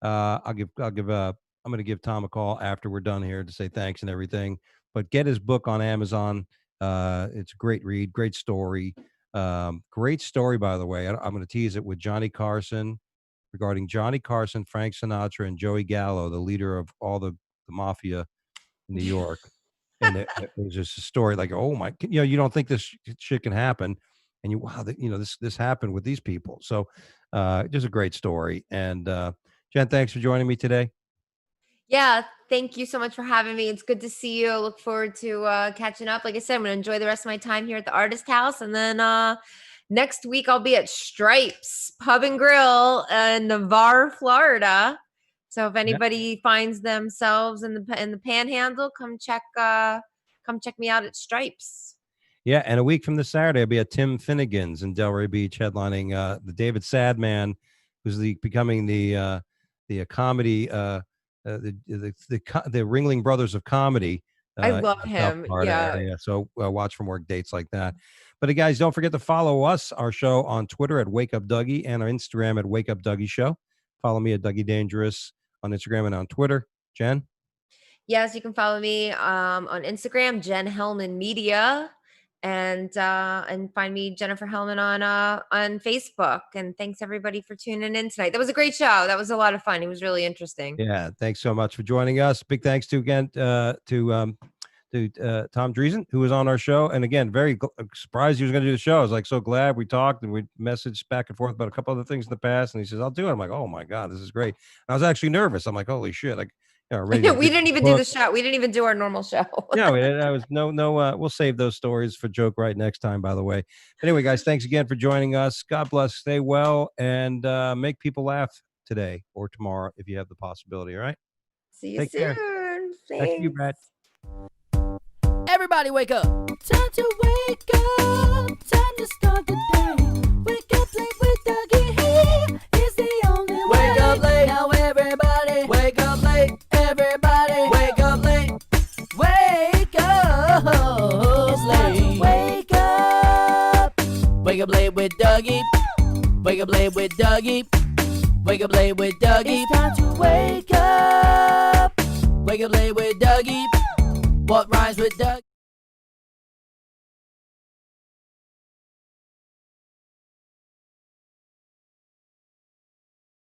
I'll give a I'm going to give Tom a call after we're done here to say thanks and everything. But get his book on Amazon. It's a great read, great story. Great story, by the way. I'm going to tease it with Johnny Carson, regarding Johnny Carson, Frank Sinatra, and Joey Gallo, the leader of all the mafia in New York. And it was just a story like, oh my, you don't think this shit can happen. And wow, this happened with these people. So just a great story. And Jen, thanks for joining me today. Yeah, thank you so much for having me. It's good to see you. I look forward to catching up. Like I said, I'm going to enjoy the rest of my time here at the Artist House. And then next week, I'll be at Stripes Pub and Grill in Navarre, Florida. So if anybody finds themselves in the Panhandle, come check me out at Stripes. Yeah, and a week from this Saturday, I'll be at Tim Finnegan's in Delray Beach, headlining the David Sadman, who's becoming the comedy, the Ringling Brothers of comedy. I love him. Yeah. So watch for more dates like that. But guys, don't forget to follow us, our show on Twitter at Wake Up Dougie, and our Instagram at Wake Up Dougie Show. Follow me at Dougie Dangerous on Instagram and on Twitter. Jen? Yes, you can follow me on Instagram, Jen Hellman Media, and find me, Jennifer Hellman, on Facebook. And thanks everybody for tuning in tonight. That was a great show. That was a lot of fun. It was really interesting. Yeah, thanks so much for joining us. Big thanks to Tom Dreesen, who was on our show. And again, very surprised he was going to do the show. I was like, so glad we talked, and we messaged back and forth about a couple other things in the past. And he says, I'll do it. I'm like, oh my God, this is great. And I was actually nervous. I'm like, holy shit. We didn't even do the show. We didn't even do our normal show. No, I was no. We'll save those stories for Joke Right next time, by the way. Anyway, guys, thanks again for joining us. God bless. Stay well, and make people laugh today or tomorrow if you have the possibility. All right. See you soon. Thank you, Brad. Everybody wake up. Time to wake up. Time to start the day. Wake up late with Dougie. He is the only way. Wake up late. Now everybody. Wake up late. Everybody. Wake up late. Wake up late. Wake up. Wake up late with Dougie. Wake up late with Dougie. Wake up late with Dougie. It's time to wake up. Wake up late with Dougie. What rhymes with Doug?